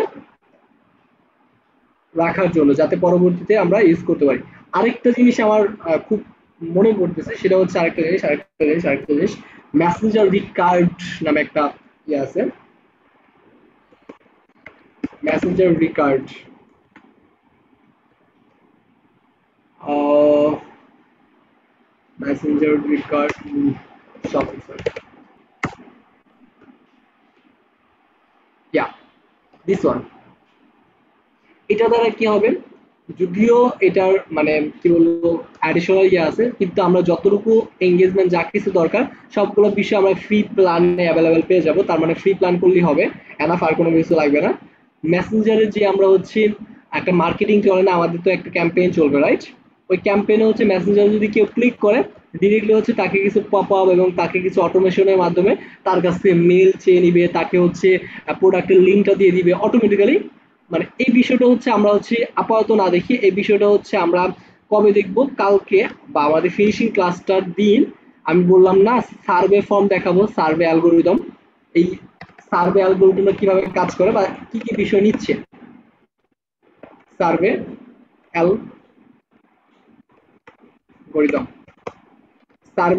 রাখার জন্য, যাতে পরবর্তীতে আমরা ইউজ করতে পারি। আরেকটা জিনিস আমার খুব মনে পড়তেছে, সেটা হচ্ছে আরেকটা জিনিস মেসেঞ্জার রিকার্ড নামে একটা আছে, Messenger required. Messenger required Shopify. Yeah, this one. এটা দ্বারা কি হবে, যদিও এটার মানে কি বলবো অ্যাডিশনাল আছে, কিন্তু আমরা যতটুকু এঙ্গেজমেন্ট যা কিছু দরকার সবগুলো বিষয় আমরা ফ্রি প্ল্যানে অ্যাভেলেবেল পেয়ে যাব। তার মানে ফ্রি প্ল্যান করলেই হবে, এনাফ আর কোনো কিছু লাগবে না। মেসেঞ্জারে যে আমরা হচ্ছে একটা মার্কেটিং চলে না, আমাদের তো একটা ক্যাম্পেইন চলবে, রাইট? ওই ক্যাম্পেইনে হচ্ছে মেসেঞ্জারে যদি কেউ ক্লিক করে ডিরেক্টলি হচ্ছে তাকে কিছু পপ আপ এবং তাকে কিছু অটোমেশনের মাধ্যমে তার কাছ থেকে মেল চেয়ে নিবে, তাকে হচ্ছে প্রোডাক্টের লিঙ্কটা দিয়ে দিবে অটোমেটিক্যালি। মানে এই বিষয়টা হচ্ছে আমরা হচ্ছে আপাতত না দেখি, এই বিষয়টা হচ্ছে আমরা কবে দেখবো, কালকে বা আমাদের ফিনিশিং ক্লাসটার দিন আমি বললাম না সার্ভে ফর্ম দেখাবো, সার্ভে অ্যালগোরিদম। এই সার্ভে অ্যালগোরিদম কিভাবে কাজ করে বা কি কি বিষয় নিচ্ছে, সার্ভে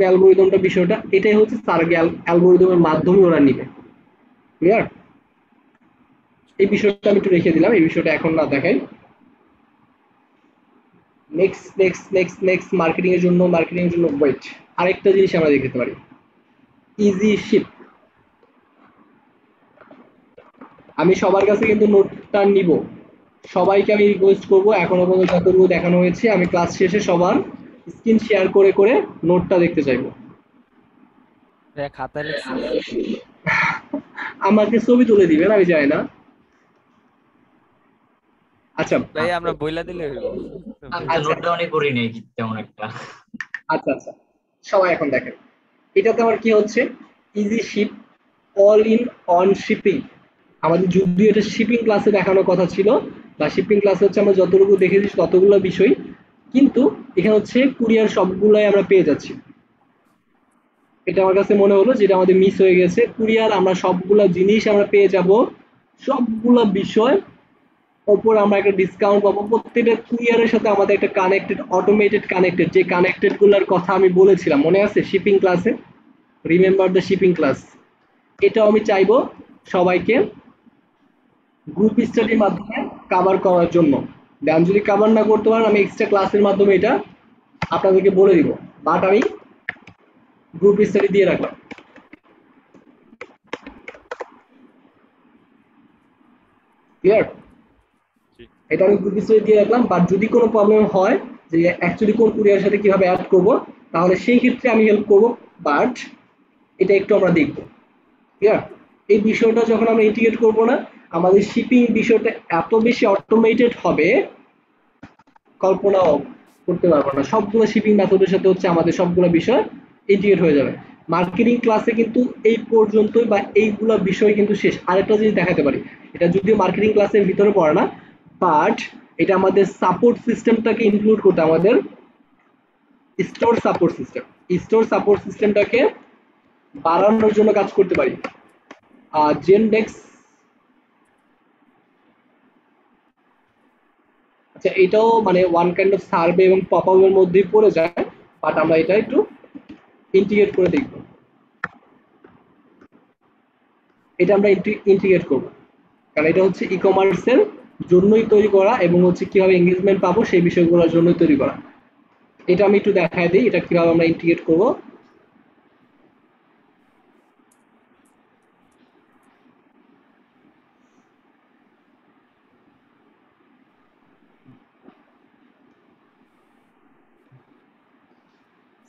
অ্যালগোরিদমটা বিষয়টা এটাই হচ্ছে সার্ভে অ্যালগোরিদমের মাধ্যমে ওরা নিবে। ক্লিয়ার? এই বিষয়টা আমি একটু রেখে দিলাম, এই বিষয়টা এখন না দেখাই। নেক্সট মার্কেটিং এর জন্য ওয়েট। আরেকটা জিনিস আমরা দেখতে পারি, ইজি শিপ। আমি সবার কাছে কিন্তু নোটটা নিব, সবাইকে আমি রিকোয়েস্ট করব, এখনো পর্যন্ত যতটুকু দেখানো হয়েছে আমি ক্লাস শেষে সবার স্ক্রিন শেয়ার করে করে নোটটা দেখতে চাইবো। খাতা লিখছিস? আমাকে ছবি তুলে দিবেন, আমি জানি না। আচ্ছা ভাই আমরা বইলা দিলে হইব। আমি তো নোট ডাউনই করি নাই তেমন একটা। আচ্ছা সবাই এখন দেখেন, এটাতে আমার কি হচ্ছে, easy ship, all in on shipping. আমাদের যদিও এটা শিপিং ক্লাসে দেখানোর কথা ছিল, বা শিপিং ক্লাসে হচ্ছে আমরা যতটুকু দেখেছি ততগুলো বিষয়, কিন্তু এখানে হচ্ছে কুরিয়ার সবগুলাই আমরা পেয়ে যাচ্ছি। এটা আমার কাছে মনে হলো যেটা আমাদের মিস হয়ে গেছে। কুরিয়ার আমরা সবগুলা জিনিস আমরা পেয়ে যাব, সবগুলা বিষয় ওপর আমরা একটা ডিসকাউন্ট পাবো। প্রত্যেকটা কুরিয়ারের সাথে আমাদের একটা কানেক্টেড, অটোমেটেড কানেক্টেড, যে কানেক্টেড গুলার কথা আমি বলেছিলাম মনে আছে শিপিং ক্লাসে, রিমেম্বার দ্য শিপিং ক্লাস। এটাও আমি চাইবো সবাইকে গ্রুপ স্টাডির মাধ্যমে কভার করার জন্য। দেন যদি কভার না করতে পারেন আমি এক্সট্রা ক্লাসের মাধ্যমে এটা আপনাদেরকে বলে দিব, বাট আমি গ্রুপ স্টাডি দিয়ে রাখলাম। ক্লিয়ার? এটা আমি গ্রুপ স্টাডি দিয়ে রাখলাম, বাট যদি কোনো প্রবলেম হয় যে অ্যাকচুয়ালি কোন কুরিয়ার সাথে কিভাবে অ্যাড করব, তাহলে সেই ক্ষেত্রে আমি হেল্প করব, বাট এটা একটু আমরা দেখব। ক্লিয়ার? এই বিষয়টা যখন আমরা ইন্টিগ্রেট করব না, আমাদের শিপিং বিষয়টা এত বেশি অটোমেটেড হবে কল্পনাও করতে পারবো না। সবগুলো শিপিং মেথডের সাথে হচ্ছে আমাদের সবগুলো বিষয় ইন্টিগ্রেট হয়ে যাবে। মার্কেটিং ক্লাসে কিন্তু এই পর্যন্তই, বা এইগুলো বিষয় কিন্তু শেষ। আরেকটা জিনিস দেখাতে পারি, এটা যদিও মার্কেটিং ক্লাসের ভিতরে পড়ে না, বাট এটা আমাদের সাপোর্ট সিস্টেমটাকে ইনক্লুড করতে, আমাদের store support system, store support সিস্টেমটাকে বাড়ানোর জন্য কাজ করতে পারি। জেনডেক্স, আচ্ছা এটাও মানে ওয়ান কাইন্ড অফ সার্ভে এবং পপ আপের মধ্যেই পড়ে যায়, বাট আমরা এটা একটু ইন্টিগ্রেট করে দেখব। এটা আমরা ইন্টিগ্রেট করব, কারণ এটা হচ্ছে ই কমার্সের জন্যই তৈরি করা, এবং হচ্ছে কিভাবে এঙ্গেজমেন্ট পাবো সেই বিষয়গুলোর জন্যই তৈরি করা। এটা আমি একটু দেখায় দিই এটা কিভাবে আমরা ইন্টিগ্রেট করব।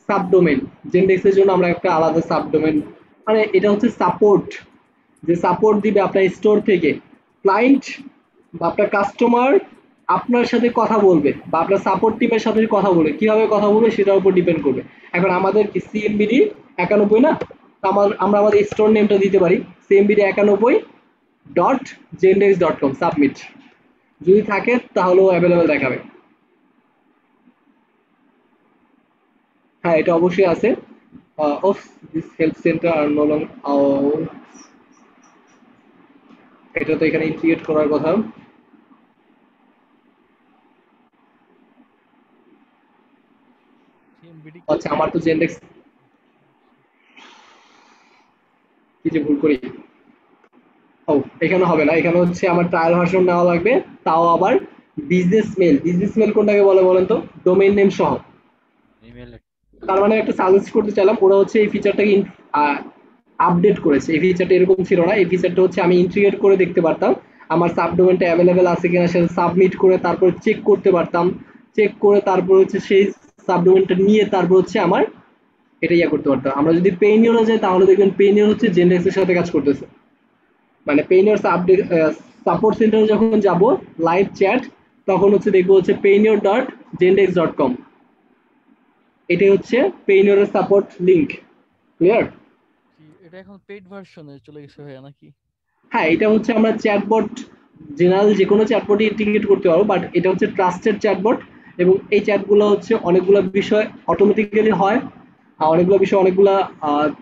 সাবডোমেন, জেন্ডেক্সের জন্য আমরা একটা আলাদা সাবডোমেন, মানে এটা হচ্ছে সাপোর্ট, যে সাপোর্ট দিবে আপনার স্টোর থেকে। ক্লায়েন্ট বা আপনার কাস্টমার আপনার সাথে কথা বলবে, বা আপনার সাপোর্ট টিমের সাথে কথা বলবে, কিভাবে কথা বলবে সেটার উপর ডিপেন্ড করবে। এখন আমাদের কি সিএমবিডি 91 না, আমরা আমাদের স্টোর নেমটা দিতে পারি সিএমবিডি 91.jendex.com, সাবমিট। যদি থাকে তাহলেও অ্যাভেলেবেল দেখাবে। হ্যাঁ এটা অবশ্যই আছে। Of this help centre are no long, এটা তো এখানে ইন্টিগ্রেট করার কথা। সিএমবিডি আচ্ছা আমার তো জেন্ডেক্স কি যে ভুল করি, ও এখানে হবে না, এখানে হচ্ছে আমার ট্রায়াল ভার্সন নেওয়া লাগবে, তাও আবার বিজনেস মেল। বিজনেস মেল কোনটাকে বলে বলেন তো, ডোমেইন নেম সহ। ইমেল। তার মানে একটা সাজেস্ট করতে চাইলাম, ওরা হচ্ছে এই ফিচারটাকে আপডেট করেছে। এই ফিচারটা এরকম ছিল না, এই ফিচারটা হচ্ছে আমি ইন্টিগ্রেট করে দেখতে পারতাম আমার সাবডোমেনটা অ্যাভেলেবেল আছে কিনা, সেটা সাবমিট করে তারপর চেক করতে পারতাম, চেক করে তারপর হচ্ছে সেই সাবডোমেনটা নিয়ে তারপর হচ্ছে আমার এটা ইয়া করতে পারতাম। আমরা যদি পেইনিয়রে যাই তাহলে দেখবেন পেইনিয়র হচ্ছে জেন্ডেক্সের সাথে কাজ করতেছে, মানে পেইনিয়র আপডেট সাপোর্ট সেন্টারে যখন যাব লাইভ চ্যাট, তখন হচ্ছে দেখবো হচ্ছে payoneer.jendex.com, এটাই হচ্ছে পেইনিয়রের সাপোর্ট লিংক। ক্লিয়ার? এটা এখন পেইড ভার্সনে চলে গেছে ভাইয়া নাকি? হ্যাঁ এটা হচ্ছে আমরা চ্যাটবট, জেনারেল যে কোনো চ্যাটবটই ইন্টিগ্রেট করতে পারবো, বাট এটা হচ্ছে ট্রাস্টেড চ্যাটবট, এবং এই চ্যাটগুলো হচ্ছে অনেকগুলো বিষয় অটোমেটিক্যালি হয়, আর অনেকগুলো বিষয় অনেকগুলো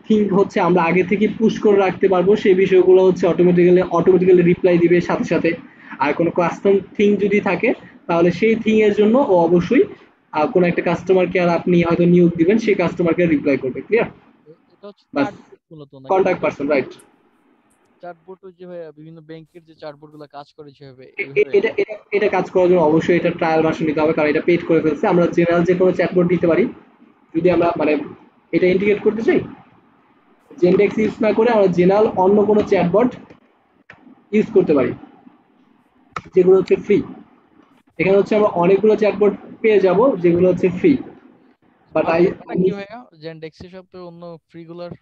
থিঙ্ক হচ্ছে আমরা আগে থেকে পুশ করে রাখতে পারবো, সেই বিষয়গুলো হচ্ছে অটোমেটিক্যালি রিপ্লাই দিবে সাথে সাথে। আর কোনো কাস্টম থিং যদি থাকে তাহলে সেই থিং এর জন্য ও অবশ্যই কোনো একটা কাস্টমার কেয়ার আপনি হয়তো নিয়োগ দিবেন, সেই কাস্টমার কেয়ার রিপ্লাই করবে। ক্লিয়ার? এটা হচ্ছে বাস, চ্যাটবট মূলত নাকি? Contact person, right. চ্যাটবট ওই যে ভাইয়া বিভিন্ন ব্যাংকের যে চ্যাটবট গুলো কাজ করে যেভাবে এটা এটা এটা কাজ করার জন্য অবশ্যই এটা ট্রায়াল ভার্সন নিতে হবে, কারণ এটা পেড করে ফেলছে। আমরা জেনারেল যে কোনো চ্যাটবট দিতে পারি যদি আমরা মানে এটা ইন্টিগ্রেট করতে চাই। জেন্ডেক্স ইউজ না করে আমরা জেনারেল অন্য কোনো চ্যাটবট ইউজ করতে পারি যেগুলো হচ্ছে ফ্রি। এখানে হচ্ছে আমরা অনেকগুলো চ্যাটবট পেয়ে যাব যেগুলো হচ্ছে ফ্রি, বাট কি ভাইয়া জেন্ডেক্স এর সাথে অন্য ফ্রি গুলার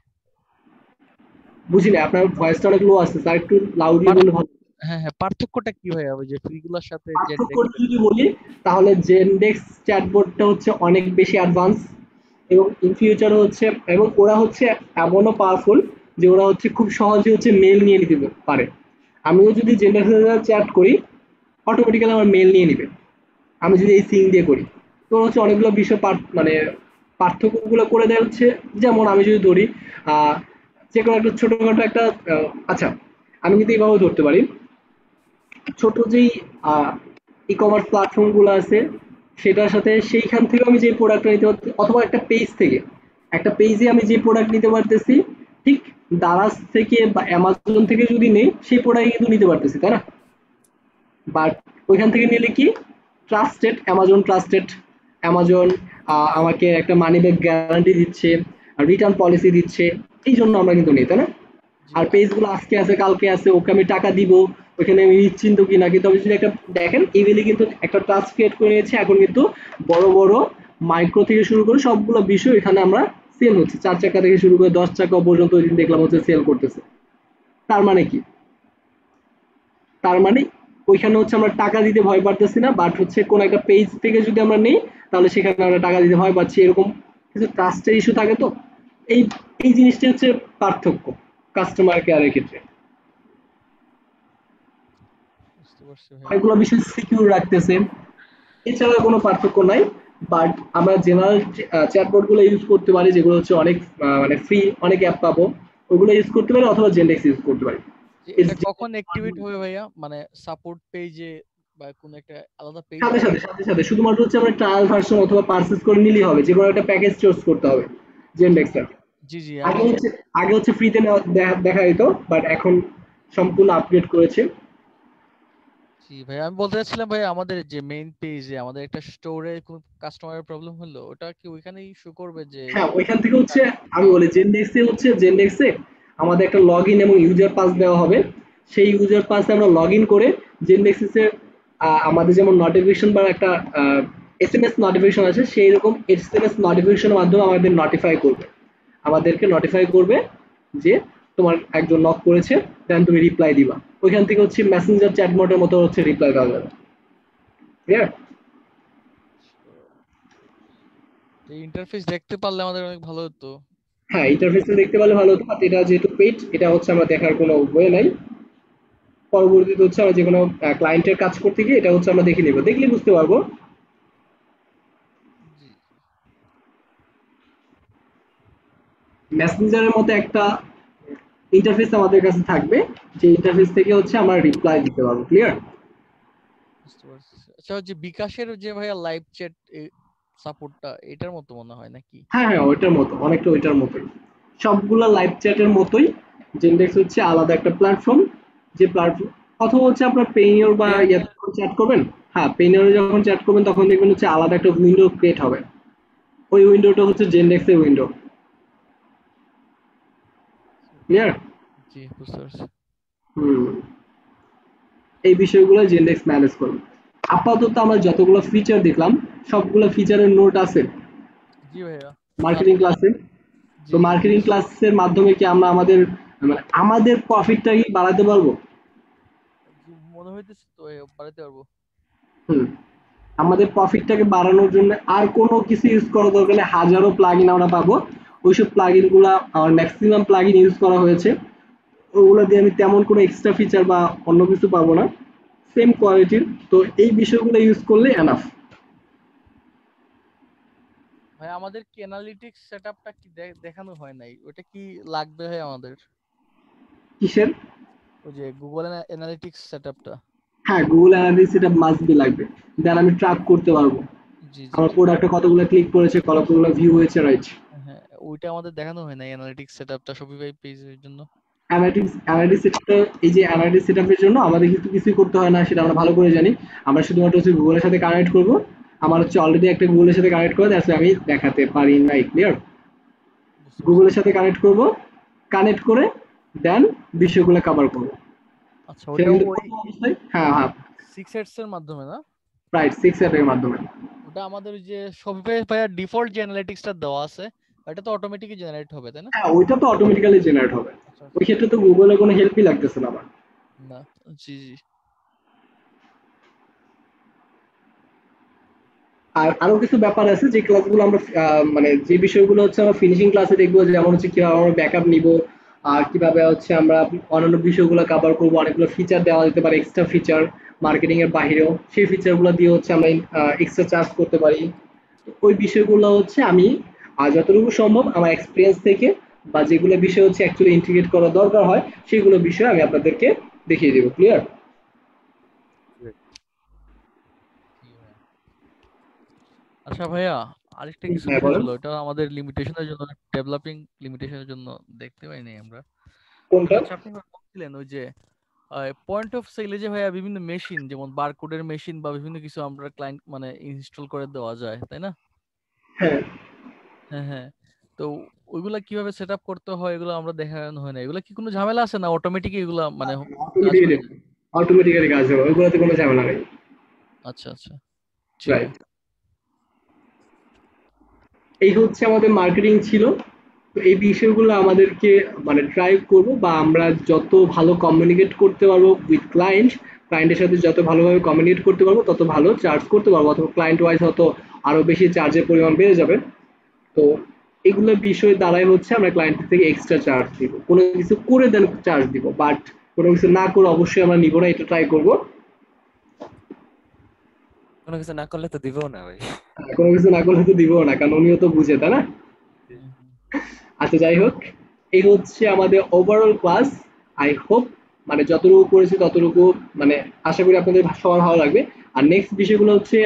বুঝি না, আপনার ভয়েসটা অনেক লো আসছে, স্যার একটু লাউডলি বললে ভালো। হ্যাঁ হ্যাঁ, পার্থক্যটা কি ভাইয়া ওই যে ফ্রি গুলার সাথে পার্থক্য যদি বলি তাহলে জেন্ডেক্স চ্যাটবটটা হচ্ছে অনেক বেশি অ্যাডভান্স, এবং ইন ফিউচার হচ্ছে, এবং ওরা হচ্ছে এমনও পাওয়ারফুল যে ওরা হচ্ছে খুব সহজে হচ্ছে মেল নিয়ে নিতে পারে। আমিও যদি জেনারেল চ্যাট করি অটোমেটিক্যালি আমার মেল নিয়ে নিবে, আমি যদি এই সিং দিয়ে করি। তো হচ্ছে অনেকগুলো বিষয় মানে পার্থক্যগুলো করে দেয় হচ্ছে, যেমন আমি যদি ধরি আহ, যে কোনো একটা ছোটখাটো একটা আচ্ছা, আমি কিন্তু এইভাবে ধরতে পারি, ছোট যেই ই কমার্স প্ল্যাটফর্ম গুলো আছে সেটার সাথে সেইখান থেকে আমি যে প্রোডাক্টটা নিতে পারছি, অথবা একটা পেজ থেকে, একটা পেজে আমি যে প্রোডাক্ট নিতে পারতেছি, ঠিক দারাজ থেকে বা অ্যামাজন থেকে যদি নেই সেই প্রোডাক্ট কিন্তু নিতে পারতেছি, তাই না? বাট ওইখান থেকে নিলে কি ট্রাস্টেড, অ্যামাজন ট্রাস্টেড, অ্যামাজন আমাকে একটা মানি ব্যাক গ্যারান্টি দিচ্ছে, রিটার্ন পলিসি দিচ্ছে, এই জন্য আমরা কিন্তু নিই, তাই না? জি আর পেজগুলো আজকে আছে কালকে আছে, ওকে আমি টাকা দিব, ওখানে আমি নিশ্চিন্ত কিনা। কিন্তু আমি যদি একটা দেখেন ইমেলে কিন্তু একটা ট্রাস্ট ক্রিয়েট করে নিয়েছি, এখন কিন্তু বড় বড় মাইক্রো থেকে শুরু করে সবগুলো বিষয় এখানে আমরা সেল হচ্ছে, 4 চাকা থেকে শুরু করে 10 চাকা পর্যন্ত ওই দিন দেখলাম হচ্ছে সেল করতেছে। তার মানে কি? তার মানে ওইখানে হচ্ছে আমরা টাকা দিতে ভয় পারতেছি না, বাট হচ্ছে কোন একটা পেজ থেকে যদি আমরা নেই তাহলে সেখানে আমরা টাকা দিতে ভয় পাচ্ছি, এরকম কিছু ট্রাস্টের ইস্যু থাকে। তো এই এই জিনিসটা হচ্ছে পার্থক্য কাস্টমার কেয়ারের ক্ষেত্রে। বুঝতে পারছি ভাইয়া। অনেকগুলো বিষয় সিকিউর রাখতেছে, এছাড়া কোনো পার্থক্য নাই। বাট আমরা জেনারেল চ্যাটবট গুলো ইউজ করতে পারি, যেগুলো হচ্ছে অনেক মানে ফ্রি, অনেক অ্যাপ পাবো, ওগুলো ইউজ করতে পারি, অথবা জেন্ডেক্স ইউজ করতে পারি। যে এটা কখন অ্যাক্টিভেট হবে ভাইয়া, মানে সাপোর্ট পেজে বা কোন একটা আলাদা পেজ সাথে আছে? সাথে সাথে সাথে শুধুমাত্র হচ্ছে আমরা ট্রায়াল ভার্সন অথবা পারচেজ করে নিলেই হবে, যে কোনো একটা প্যাকেজ চুজ করতে হবে জেন্ডেক্সের। জি জি আগে আমি হচ্ছে আগে হচ্ছে ফ্রিতে দেখা যেত, বাট এখন সম্পূর্ণ আপগ্রেড করেছে। জি ভাই, আমি বলতে চাচ্ছিলাম ভাই, আমাদের যে মেইন পেজে আমাদের একটা স্টোরে কোন কাস্টমারের প্রবলেম হলো, ওটা কি ওইখানেই শো করবে যে হ্যাঁ, ওইখান থেকে হচ্ছে আমি পাওয়া বলি গেছে? জেন্ডেক্সে আমাদের একটা লগ ইন এবং ইউজার পাস দেওয়া হবে। সেই ইউজার পাসে আমরা লগ ইন করে জেন্ডেক্সের আমাদের যেমন নোটিফিকেশন বা একটা এসএমএস নোটিফিকেশন আছে, সেই রকম এসএমএস নোটিফিকেশনের মাধ্যমে আমাদেরকে নোটিফাই করবে যে তোমার একজন লক করেছে, দেন তুমি রিপ্লাই দিবা। ওইখান থেকে হচ্ছে মেসেঞ্জার চ্যাটবটের মতো হচ্ছে রিপ্লাই দেওয়া যাবে। ক্লিয়ার? এই ইন্টারফেস দেখতে পারলে আমাদের অনেক ভালো হতো। হ্যাঁ, ইন্টারফেসটা দেখতে পেলে ভালো হতো, বাট এটা যেহেতু পেইড, এটা হচ্ছে আমরা দেখার কোনো ওয়ে নাই। পরবর্তীতে হচ্ছে আমরা যে কোনো ক্লায়েন্টের কাজ করতে গিয়ে এটা হচ্ছে আমরা দেখে নিব, দেখলে বুঝতে পারবো। জি মেসেঞ্জারের মতো একটা ইন্টারফেস আমাদের কাছে থাকবে, যে ইন্টারফেস থেকে হচ্ছে আমরা রিপ্লাই দিতে পারবো। ক্লিয়ার? বুঝতে পারছি। আচ্ছা, যে বিকাশের যে ভাইয়া লাইভ চ্যাট সাপোর্টটা এটার মতো মনে হয় নাকি? হ্যাঁ হ্যাঁ, ওইটার মতো, অনেকটা ওইটার মতোই, সবগুলা লাইভ চ্যাটের মতোই। জেন্ডেক্স হচ্ছে আলাদা একটা প্ল্যাটফর্ম, যে প্ল্যাটফর্ম, অথবা হচ্ছে আপনার পেইনিয়র বা ইয়াতে যখন চ্যাট করবেন, হ্যাঁ পেইনিয়রে যখন চ্যাট করবেন তখন দেখবেন হচ্ছে আলাদা একটা উইন্ডো ক্রিয়েট হবে, ওই উইন্ডোটা হচ্ছে জেন্ডেক্সের উইন্ডো। ক্লিয়ার? জি বুঝতে পারছি। হুম, এই বিষয়গুলো জেন্ডেক্স ম্যানেজ করবে। আপাতত আমরা যতগুলো ফিচার দেখলাম সবগুলো ফিচারের নোট আছে জি ভাইয়া মার্কেটিং ক্লাসে। তো জি জি মার্কেটিং ক্লাসের মাধ্যমে কি আমরা মানে আমাদের প্রফিটটা কি বাড়াতে পারবো? জি মনে হইতেছে তো বাড়াতে পারবো। হুম, আমাদের প্রফিটটাকে বাড়ানোর জন্য আর কোনো কিছু ইউজ করা দরকার নেই, হাজারো প্লাগইন আমরা পাবো। ওইসব প্লাগইন গুলা আমার ম্যাক্সিমাম প্লাগইন ইউজ করা হয়েছে, ওগুলো দিয়ে আমি তেমন কোনো এক্সট্রা ফিচার বা অন্য কিছু পাবো না, সেম কোয়ালিটির। তো এই বিষয়গুলো ইউজ করলে এনাফ। ভাই আমাদের কি অ্যানালিটিক্স সেটআপটা কি দেখানো হয় নাই, ওটা কি লাগবে ভাই আমাদের? কিসের? ওই যে গুগল অ্যানালিটিক্স সেটআপটা। হ্যাঁ, গুগল অ্যানালিসিস এটা মাস্ট বি লাগবে, দেন আমি ট্র্যাক করতে পারবো জি জি আমার প্রোডাক্টে কতগুলো ক্লিক করেছে, কতগুলো ভিউ হয়েছে, রাইট? হ্যাঁ, ওইটা আমাদের দেখানো হয় নাই অ্যানালিটিক্স সেটআপটা শপিফাই পেজের জন্য। অ্যানালিটিক্স সেটআপটা, এই যে অ্যানালিটিক্স সেটআপের জন্য আমাদের কিন্তু কিছুই করতে হয় না, সেটা আমরা ভালো করে জানি। আমরা শুধুমাত্র হচ্ছে গুগলের সাথে কানেক্ট করব, আমার হচ্ছে অলরেডি একটা গুগলের সাথে কানেক্ট করে দ্যাটস আমি দেখাতে পারি নাই। ক্লিয়ার? বুঝতে পারছি। গুগলের সাথে কানেক্ট করব, কানেক্ট করে দেন বিষয়গুলো কভার করব। আচ্ছা, সেটা ওটা কিন্তু ওই প্রথম অবস্থায়, হ্যাঁ হ্যাঁ, 6 এর মাধ্যমে না? রাইট, 6 অ্যাপের মাধ্যমে। ওটা আমাদের ওই যে শপিফাই ভাইয়া ডিফল্ট যে অ্যানালিটিক্সটা দেওয়া আছে, এটা তো অটোমেটিকই জেনারেট হবে তাই না? হ্যাঁ, ওইটা তো অটোমেটিক্যালি জেনারেট হবে, আচ্ছা ওই আচ্ছা। ক্ষেত্রে তো গুগলের কোনো হেল্পই লাগতেছে না আমার। না। জি জি। আর আরো কিছু ব্যাপার আছে যে ক্লাসগুলো আমরা মানে যে বিষয়গুলো হচ্ছে আমরা ফিনিশিং ক্লাসে দেখবো, যেমন হচ্ছে কিভাবে আমরা ব্যাকআপ নিব, আর কিভাবে হচ্ছে আমরা অন্যান্য বিষয়গুলো কভার করবো। অনেকগুলো ফিচার দেওয়া যেতে পারে, এক্সট্রা ফিচার মার্কেটিং এর বাইরেও, সেই ফিচারগুলো দিয়ে হচ্ছে আমরা এক্সট্রা চার্জ করতে পারি। ওই বিষয়গুলো হচ্ছে আমি যতটুকু সম্ভব আমার এক্সপিরিয়েন্স থেকে বা যেগুলো বিষয় হচ্ছে অ্যাকচুয়ালি ইন্টিগ্রেট করা দরকার হয় সেগুলো বিষয় আমি আপনাদেরকে দেখিয়ে দেবো। ক্লিয়ার? জি ভাইয়া। আচ্ছা ভাইয়া, আরেকটা কিছু হ্যাঁ বিষয় বলেন। ছিল, এটা আমাদের লিমিটেশনের জন্য, ডেভেলপিং লিমিটেশনের জন্য দেখতে পাইনি আমরা। কোনটা? এটা হচ্ছে আপনি বলছিলেন ওই যে পয়েন্ট অফ সেলে যে ভাইয়া বিভিন্ন মেশিন, যেমন বারকোডের মেশিন বা বিভিন্ন কিছু আমরা ক্লায়েন্ট মানে ইনস্টল করে দেওয়া যায়, তাই না? হ্যাঁ, হ্যাঁ হ্যাঁ। তো ওইগুলা কিভাবে সেট আপ করতে হয় এগুলো আমরা দেখানো হয় না। এগুলা কি কোনো ঝামেলা আছে না অটোমেটিক এগুলা মানে কাজ অটোমেটিক্যালি হয়ে যায়? অটোমেটিক্যালি কাজ হবে, ওইগুলোতে কোনো ঝামেলা নেই। আচ্ছা আচ্ছা। জি ভাইয়া। রাইট। এই হচ্ছে আমাদের মার্কেটিং ছিল। তো এই বিষয়গুলো আমাদেরকে মানে ট্রাই করব, বা আমরা যত ভালো কমিউনিকেট করতে পারবো উইথ ক্লায়েন্টের সাথে যত ভালোভাবে কমিউনিকেট করতে পারবো তত ভালো চার্জ করতে পারবো, অথবা ক্লায়েন্ট ওয়াইজ হয়তো আরো বেশি চার্জের পরিমাণ বেড়ে যাবে। তো এগুলো বিষয় দ্বারাই হচ্ছে আমরা ক্লায়েন্টের থেকে এক্সট্রা চার্জ দিব, কোনো কিছু করে দেন চার্জ দিব, বাট কোনো কিছু না করে অবশ্যই আমরা নিব না, এটা ট্রাই করবো। কোনো কিছু না করলে তো দিবেও না ভাই। কোনো কিছু না করলে তো দিব না, কারণ উনিও তো বুঝে, তাই না? হুম, হুম। আচ্ছা, যাই হোক, এই হচ্ছে আমাদের ওভারঅল ক্লাস। আই হোপ মানে যতটুকু করেছি ততটুকু মানে আশা করি আপনাদের সবার ভালো লাগবে। আর নেক্সট বিষয়গুলো হচ্ছে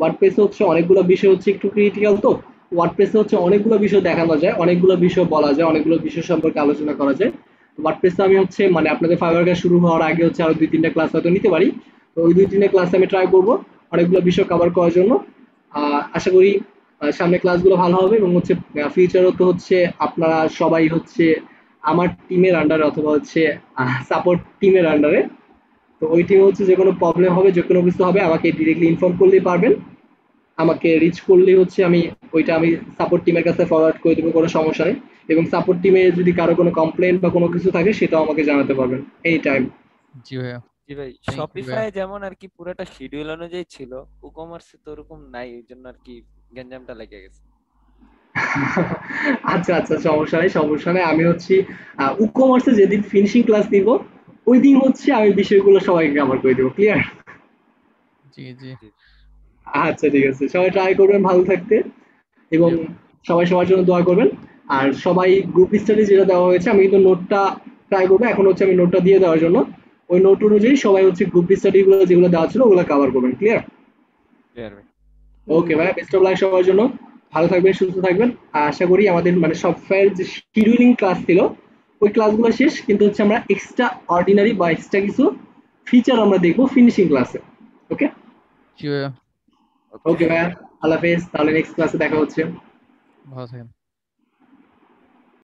ওয়ার্ডপ্রেসে হচ্ছে অনেকগুলো বিষয় হচ্ছে একটু ক্রিটিক্যাল। তো ওয়ার্ডপ্রেসে হচ্ছে অনেকগুলো বিষয় দেখানো যায়, অনেকগুলো বিষয় বলা যায়, অনেকগুলো বিষয় সম্পর্কে আলোচনা করা যায়। ওয়ার্ডপ্রেসে আমি হচ্ছে মানে আপনাদের ফাইবার কাজ শুরু হওয়ার আগে হচ্ছে আরো 2-3টা ক্লাস হয়তো নিতে পারি। তো ওই 2-3টা ক্লাস আমি ট্রাই করবো অনেকগুলো বিষয় কভার করার জন্য। আশা করি সামনে ক্লাসগুলো ভালো হবে, এবং হচ্ছে ফিউচারও তো হচ্ছে আপনারা সবাই হচ্ছে আমার টিমের আন্ডারে অথবা হচ্ছে সাপোর্ট টিমের আন্ডারে। তো ওই টিমে হচ্ছে যে কোনো প্রবলেম হবে, যে কোনো কিছু হবে আমাকে ডিরেক্টলি ইনফর্ম করলেই পারবেন, আমাকে রিচ করলেই হচ্ছে আমি ওইটা আমি সাপোর্ট টিমের কাছে ফরওয়ার্ড করে দেবো, কোনো সমস্যা নেই। এবং সাপোর্ট টিমে যদি কারো কোনো কমপ্লেন বা কোনো কিছু থাকে সেটাও আমাকে জানাতে পারবেন এনি টাইম। জি ভাইয়া। জি ভাই, থ্যাংক ইউ ভাইয়া। শপিফাই যেমন আর কি পুরোটা শিডিউল অনুযায়ী ছিল, ই-কমার্সে তো ওরকম নাই, এই জন্য আর কি গ্যাঞ্জামটা লেগে গেছে। আচ্ছা আচ্ছা, সমস্যা নেই সমস্যা নেই। আমি হচ্ছি ই-কমার্সে যেদিন ফিনিশিং ক্লাস দিব ওই দিন হচ্ছে আমি বিষয়গুলো সবাইকে কভার করে দেবো। ক্লিয়ার? জি জি। জি আচ্ছা ঠিক আছে, সবাই ট্রাই করবেন ভালো থাকতে, এবং ইয়েপ। সবাই সবার জন্য দোয়া করবেন। আর সবাই গ্রুপ স্টাডি যেটা দেওয়া হয়েছে আমি কিন্তু নোটটা ট্রাই করবো, এখন হচ্ছে আমি নোটটা দিয়ে দেওয়ার জন্য ওই নোট অনুযায়ী সবাই হচ্ছে গ্রুপ স্টাডি গুলো যেগুলো দেওয়া ছিল ওগুলো কভার করবেন। ক্লিয়ার? ক্লিয়ার ভাই। ওকে ভাই, বেস্ট অফ লাক সবার জন্য। ভালো থাকবেন, সুস্থ থাকবেন। আর আশা করি আমাদের মানে সফটওয়্যার যে শিডিউলিং ক্লাস ছিল ওই ক্লাসগুলো শেষ, কিন্তু হচ্ছে আমরা এক্সট্রা অর্ডিনারি বা এক্সট্রা কিছু ফিচার আমরা দেখবো ফিনিশিং ক্লাসে। ওকে? জি ভাইয়া। ওকে। ওকে ভাইয়া, আল্লাহ হাফেজ, তাহলে নেক্সট ক্লাসে দেখা হচ্ছে। ভালো থাকেন।